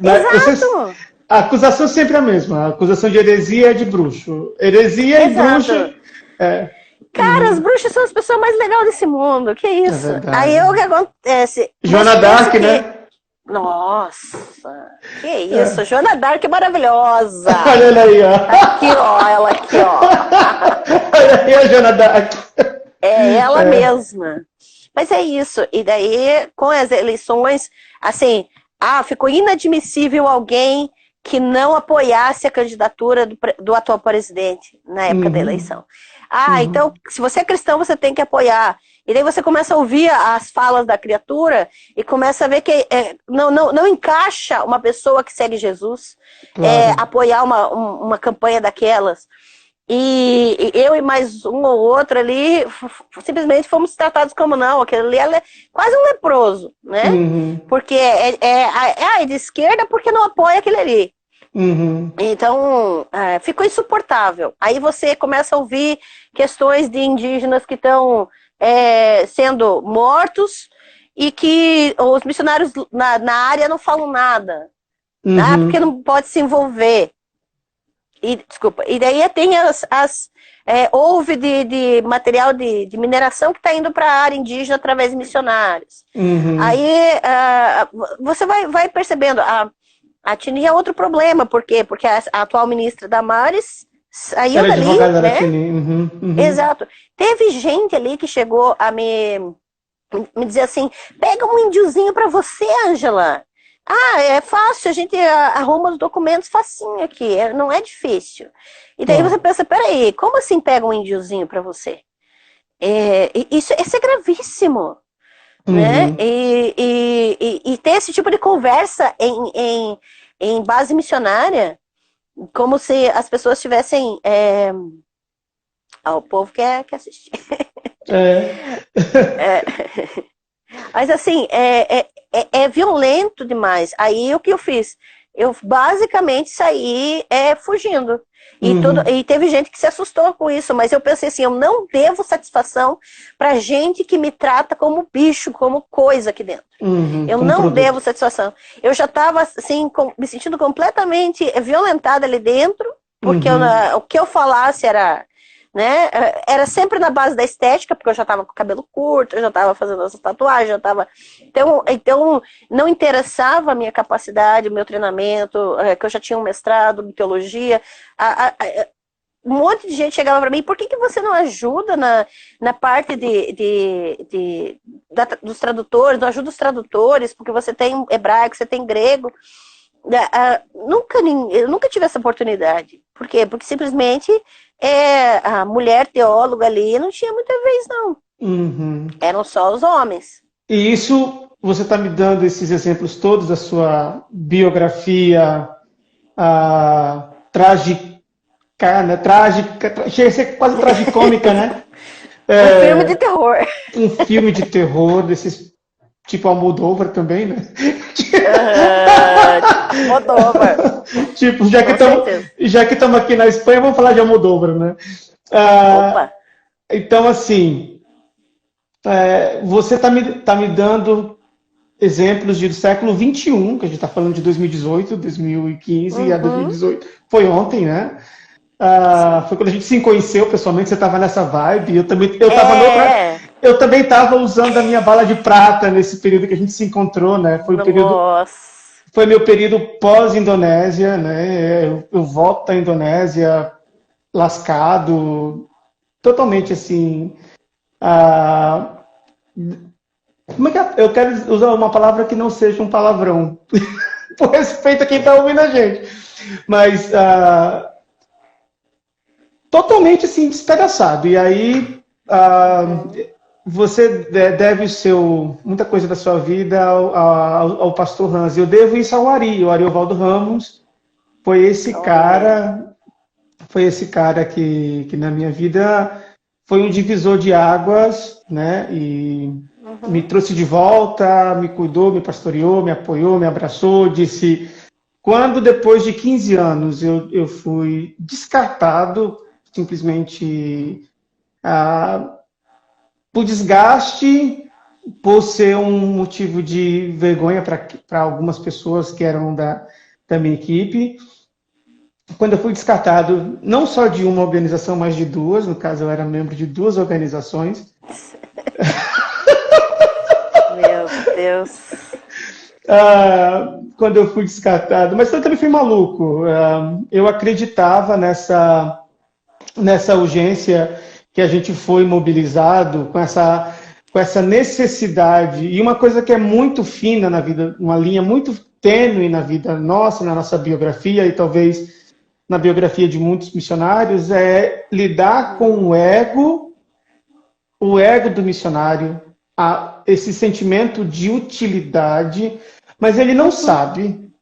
[SPEAKER 2] Exato.
[SPEAKER 1] A acusação sempre é a mesma. A acusação de heresia é de bruxo. Heresia e bruxa...
[SPEAKER 2] Cara, as bruxas são as pessoas mais legais desse mundo. Que isso? Aí o que acontece?
[SPEAKER 1] Joana Dark, né?
[SPEAKER 2] Nossa, que isso? Joana Dark é maravilhosa.
[SPEAKER 1] Olha ela aí, ó.
[SPEAKER 2] Aqui, ó, ela aqui, ó.
[SPEAKER 1] Olha aí a Joana Dark.
[SPEAKER 2] É ela mesma. Mas é isso. E daí, com as eleições, assim, ficou inadmissível alguém que não apoiasse a candidatura do atual presidente na época da eleição. Então, se você é cristão, você tem que apoiar. E daí você começa a ouvir as falas da criatura e começa a ver que não encaixa uma pessoa que segue Jesus apoiar uma campanha daquelas. E eu e mais um ou outro ali simplesmente fomos tratados como não. Aquele ali é quase um leproso, né? Porque é de esquerda porque não apoia aquele ali. Então, ficou insuportável. Aí você começa a ouvir questões de indígenas que estão sendo mortos e que os missionários na área não falam nada, porque não pode se envolver. E daí tem houve de material de mineração que está indo para a área indígena através de missionários. Aí você vai percebendo... A Tini é outro problema, por quê? Porque a atual ministra Damares saiu dali, né? Exato. Teve gente ali que chegou a me dizer assim, pega um índiozinho pra você, Ângela. É fácil, a gente arruma os documentos facinho aqui, não é difícil. E daí você pensa, peraí, como assim pega um índiozinho pra você? Isso é gravíssimo. Né? E ter esse tipo de conversa em base missionária, como se as pessoas tivessem... o povo quer assistir. Mas assim, é violento demais. Aí o que eu fiz? Eu basicamente saí fugindo. E teve gente que se assustou com isso, mas eu pensei assim, eu não devo satisfação pra gente que me trata como bicho, como coisa aqui dentro. Eu não devo satisfação. Eu já estava assim, me sentindo completamente violentada ali dentro, porque o que eu falasse era... Né? Era sempre na base da estética, porque eu já estava com o cabelo curto, eu já estava fazendo essa tatuagem, já estava... Então, não interessava a minha capacidade, o meu treinamento, que eu já tinha um mestrado em teologia. Um monte de gente chegava para mim, por que você não ajuda na parte dos tradutores, não ajuda os tradutores, porque você tem hebraico, você tem grego. Eu nunca tive essa oportunidade. Por quê? Porque simplesmente a mulher teóloga ali não tinha muita vez, não. Eram só os homens.
[SPEAKER 1] E isso, você está me dando esses exemplos todos da sua biografia trágica, né? Chega a ser quase tragicômica, né?
[SPEAKER 2] Um filme de terror.
[SPEAKER 1] Um filme de terror, desses tipo Almodóvar também, né?
[SPEAKER 2] Almodóvar.
[SPEAKER 1] Tipo, já que estamos aqui na Espanha, vamos falar de Almodóvar, né?
[SPEAKER 2] Opa.
[SPEAKER 1] Então, assim, você está me dando exemplos do século XXI, que a gente está falando de 2018, 2015 e a 2018 foi ontem, né? Foi quando a gente se conheceu pessoalmente, você estava nessa vibe,
[SPEAKER 2] É,
[SPEAKER 1] eu também estava usando a minha bala de prata nesse período que a gente se encontrou, né?
[SPEAKER 2] nossa.
[SPEAKER 1] Foi meu período pós-Indonésia, né? Eu volto da Indonésia lascado, totalmente assim. ah, Como é que eu quero usar uma palavra que não seja um palavrão, por respeito a quem está ouvindo a gente, mas totalmente assim despedaçado. E aí você deve muita coisa da sua vida ao pastor Hans. Eu devo isso ao o Ariovaldo Ramos. Foi esse
[SPEAKER 2] Olha.
[SPEAKER 1] cara, que na minha vida foi um divisor de águas, né? E me trouxe de volta, me cuidou, me pastoreou, me apoiou, me abraçou, disse. Quando depois de 15 anos eu fui descartado, simplesmente por desgaste, por ser um motivo de vergonha para algumas pessoas que eram da minha equipe. Quando eu fui descartado, não só de uma organização, mas de duas, no caso eu era membro de duas organizações.
[SPEAKER 2] Meu Deus.
[SPEAKER 1] Quando eu fui descartado, mas eu também fui maluco. Eu acreditava nessa urgência que a gente foi mobilizado, com essa necessidade. E uma coisa que é muito fina na vida, uma linha muito tênue na vida nossa, na nossa biografia, e talvez na biografia de muitos missionários, é lidar com o ego do missionário, esse sentimento de utilidade, mas ele não sabe,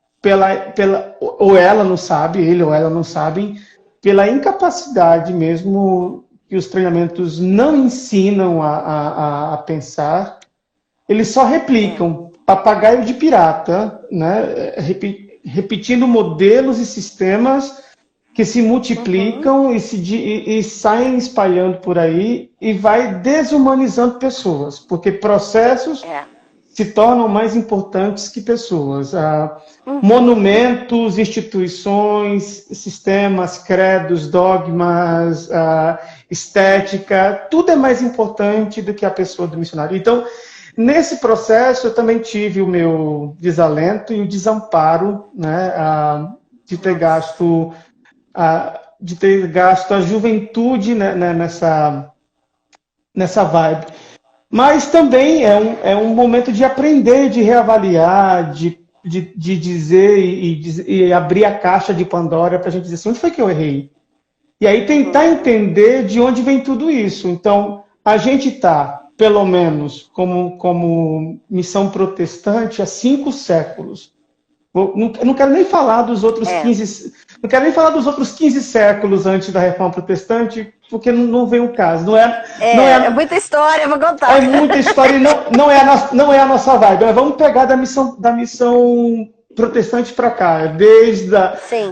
[SPEAKER 1] ou ela não sabe, ele ou ela não sabem, pela incapacidade mesmo que os treinamentos não ensinam a pensar, eles só replicam, papagaio de pirata, né? Repetindo modelos e sistemas que se multiplicam e saem espalhando por aí e vai desumanizando pessoas, porque processos se tornam mais importantes que pessoas. Monumentos, instituições, sistemas, credos, dogmas, estética, tudo é mais importante do que a pessoa do missionário. Então, nesse processo, eu também tive o meu desalento e o desamparo, né, de ter gasto a juventude, né, nessa vibe. Mas também é um momento de aprender, de reavaliar, de dizer e abrir a caixa de Pandora para a gente dizer assim, onde foi que eu errei? E aí tentar entender de onde vem tudo isso. Então, a gente está, pelo menos, como missão protestante há 5 séculos. Não quero nem falar dos outros 15. Não quero nem falar dos outros 15 séculos antes da Reforma Protestante, porque não vem o caso. Não
[SPEAKER 2] é muita história, vou contar.
[SPEAKER 1] É muita história e não é a nossa vibe. Mas vamos pegar da missão protestante para cá, desde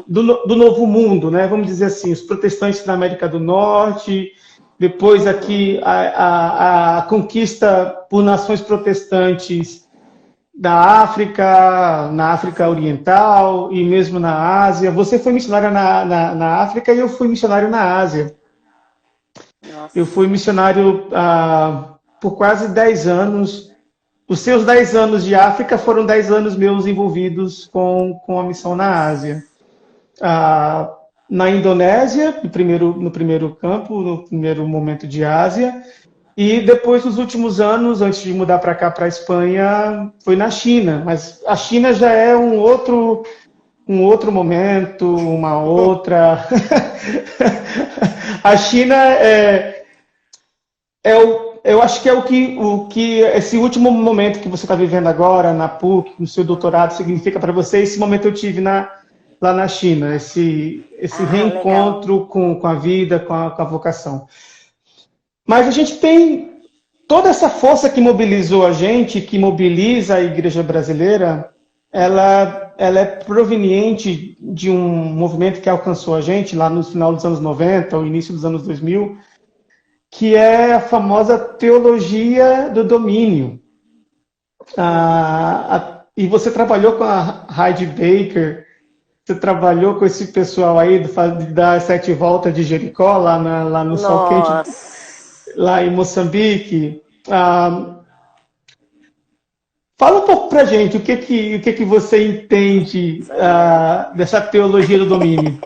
[SPEAKER 1] do Novo Mundo, né? Vamos dizer assim, os protestantes da América do Norte, depois aqui a conquista por nações protestantes da África, na África Oriental e mesmo na Ásia. Você foi missionária na África e eu fui missionário na Ásia. Nossa. Eu fui missionário por quase 10 anos. Os seus 10 anos de África foram 10 anos meus envolvidos com a missão na Ásia. Na Indonésia, no primeiro campo, no primeiro momento de Ásia. E depois, nos últimos anos, antes de mudar para cá, para a Espanha, foi na China. Mas a China já é um outro momento, uma outra... A China eu acho que é o que esse último momento que você está vivendo agora, na PUC, no seu doutorado, significa para você. Esse momento eu tive lá na China, esse reencontro com a vida, com a vocação. Mas a gente tem toda essa força que mobilizou a gente, que mobiliza a igreja brasileira, ela é proveniente de um movimento que alcançou a gente lá no final dos anos 90, ou início dos anos 2000, que é a famosa teologia do domínio. E você trabalhou com a Heidi Baker você trabalhou com esse pessoal aí de dar 7 voltas de Jericó lá no Sol Quente,
[SPEAKER 2] Nossa.
[SPEAKER 1] lá em Moçambique. Fala um pouco pra gente o que você entende dessa teologia do domínio.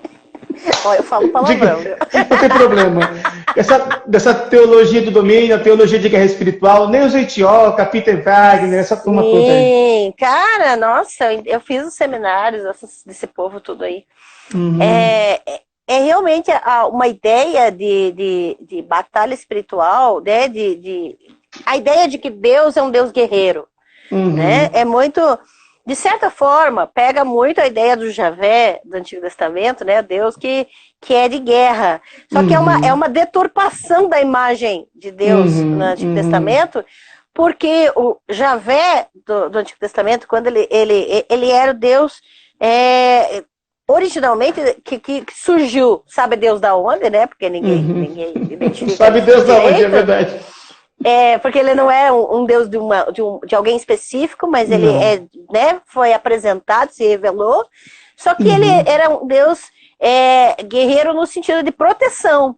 [SPEAKER 2] Ó, eu falo palavrão, viu?
[SPEAKER 1] Não tem problema. Dessa teologia do domínio, a teologia de guerra espiritual, Neuza Itioca, Peter Wagner, essa turma toda aí.
[SPEAKER 2] Sim, cara, nossa, eu fiz os seminários desse povo tudo aí.
[SPEAKER 1] Uhum.
[SPEAKER 2] É realmente uma ideia de batalha espiritual, né? A ideia de que Deus é um Deus guerreiro, né? É muito, de certa forma, pega muito a ideia do Javé do Antigo Testamento, né? Deus que é de guerra. Só que é uma deturpação da imagem de Deus no Antigo Testamento, porque o Javé do Antigo Testamento, quando ele era o Deus originalmente que surgiu, sabe Deus da onde, né? Porque ninguém identifica.
[SPEAKER 1] Sabe Deus da onde, é verdade.
[SPEAKER 2] Porque ele não é um Deus de alguém específico, mas ele né, foi apresentado, se revelou. Só que ele era um Deus guerreiro no sentido de proteção.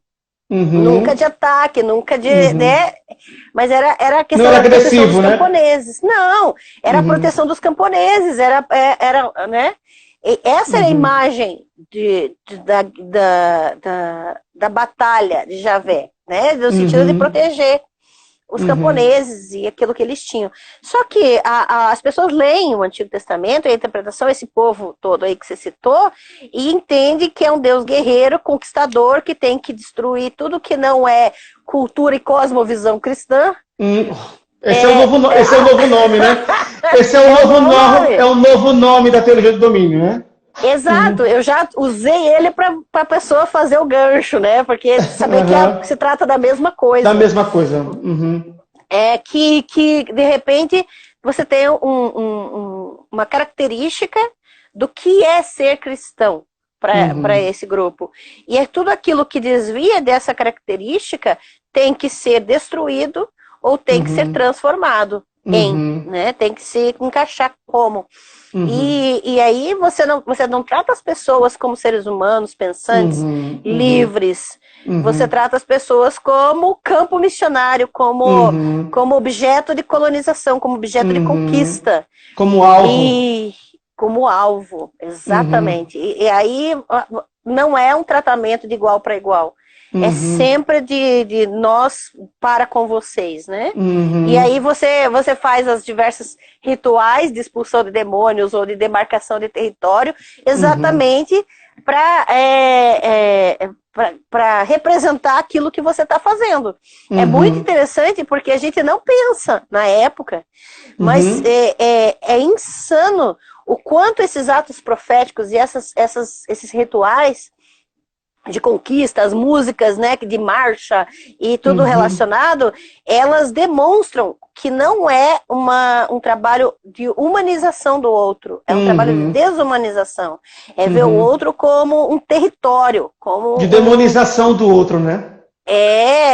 [SPEAKER 2] Nunca de ataque, nunca de. Né? Mas era a questão da proteção dos camponeses. Não, era a proteção dos camponeses, era né? E essa era a imagem da batalha de Javé, né? No sentido de proteger os camponeses e aquilo que eles tinham. Só que as pessoas leem o Antigo Testamento, a interpretação, esse povo todo aí que você citou, e entende que é um Deus guerreiro, conquistador, que tem que destruir tudo que não é cultura e cosmovisão cristã.
[SPEAKER 1] Esse é o novo nome, né? Esse é o novo nome da teologia do domínio, né?
[SPEAKER 2] Exato, eu já usei ele para a pessoa fazer o gancho, né? Porque saber que se trata da mesma coisa.
[SPEAKER 1] Da mesma coisa.
[SPEAKER 2] Que de repente você tem uma característica do que é ser cristão para esse grupo. E é tudo aquilo que desvia dessa característica tem que ser destruído ou tem que ser transformado né? Tem que se encaixar como. E aí você não trata as pessoas como seres humanos, pensantes, livres. Você trata as pessoas como campo missionário, como objeto de colonização, como objeto de conquista.
[SPEAKER 1] Como alvo.
[SPEAKER 2] Como alvo, exatamente. E aí não é um tratamento de igual para igual. É sempre de nós para com vocês, né? E aí você faz as diversos rituais de expulsão de demônios ou de demarcação de território exatamente para representar aquilo que você está fazendo. É muito interessante porque a gente não pensa na época, mas é insano o quanto esses atos proféticos e esses rituais de conquista, as músicas, né, de marcha e tudo relacionado, elas demonstram que não é um trabalho de humanização do outro, é um trabalho de desumanização. É ver o outro como um território, como
[SPEAKER 1] de demonização do outro, né?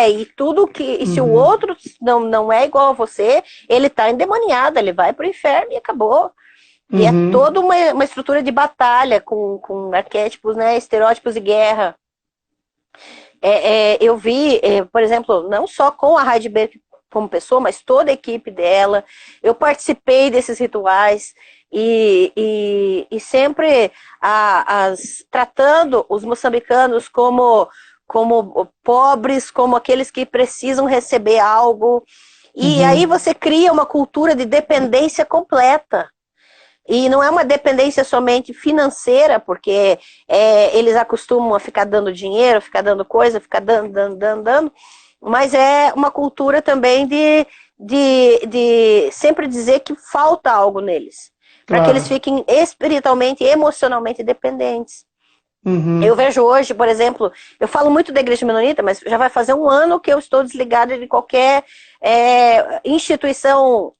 [SPEAKER 2] E tudo que... E se o outro não é igual a você, ele tá endemoniado, ele vai pro inferno e acabou. E é toda uma estrutura de batalha com arquétipos, né, estereótipos de guerra. Eu vi, por exemplo, não só com a Heidelberg como pessoa, mas toda a equipe dela. Eu participei desses rituais e sempre tratando os moçambicanos como pobres, como aqueles que precisam receber algo. E aí você cria uma cultura de dependência completa. E não é uma dependência somente financeira, porque eles acostumam a ficar dando dinheiro, ficar dando coisa, ficar dando, mas é uma cultura também de sempre dizer que falta algo neles, para que eles fiquem espiritualmente e emocionalmente dependentes. Eu vejo hoje, por exemplo, eu falo muito da Igreja Menonita, mas já vai fazer um ano que eu estou desligada de qualquer instituição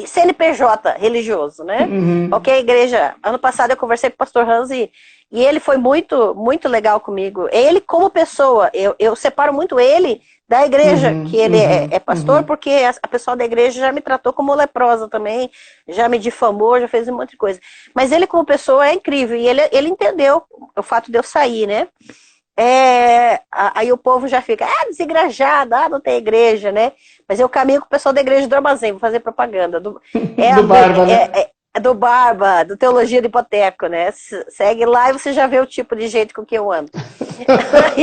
[SPEAKER 2] CNPJ religioso, né? Qualquer igreja. Ano passado eu conversei com o pastor Hans e ele foi muito, muito legal comigo. Ele como pessoa, eu separo muito ele da igreja, que ele é pastor, porque a pessoa da igreja já me tratou como leprosa também, já me difamou, já fez um monte de coisa. Mas ele como pessoa é incrível, e ele entendeu o fato de eu sair, né? Aí o povo já fica, desengrajada, não tem igreja, né? Mas eu caminho com o pessoal da igreja do Armazém, vou fazer propaganda. Do
[SPEAKER 1] Barba, né?
[SPEAKER 2] Do Barba, do Teologia do Hipoteco, né? Segue lá e você já vê o tipo de gente com que eu ando.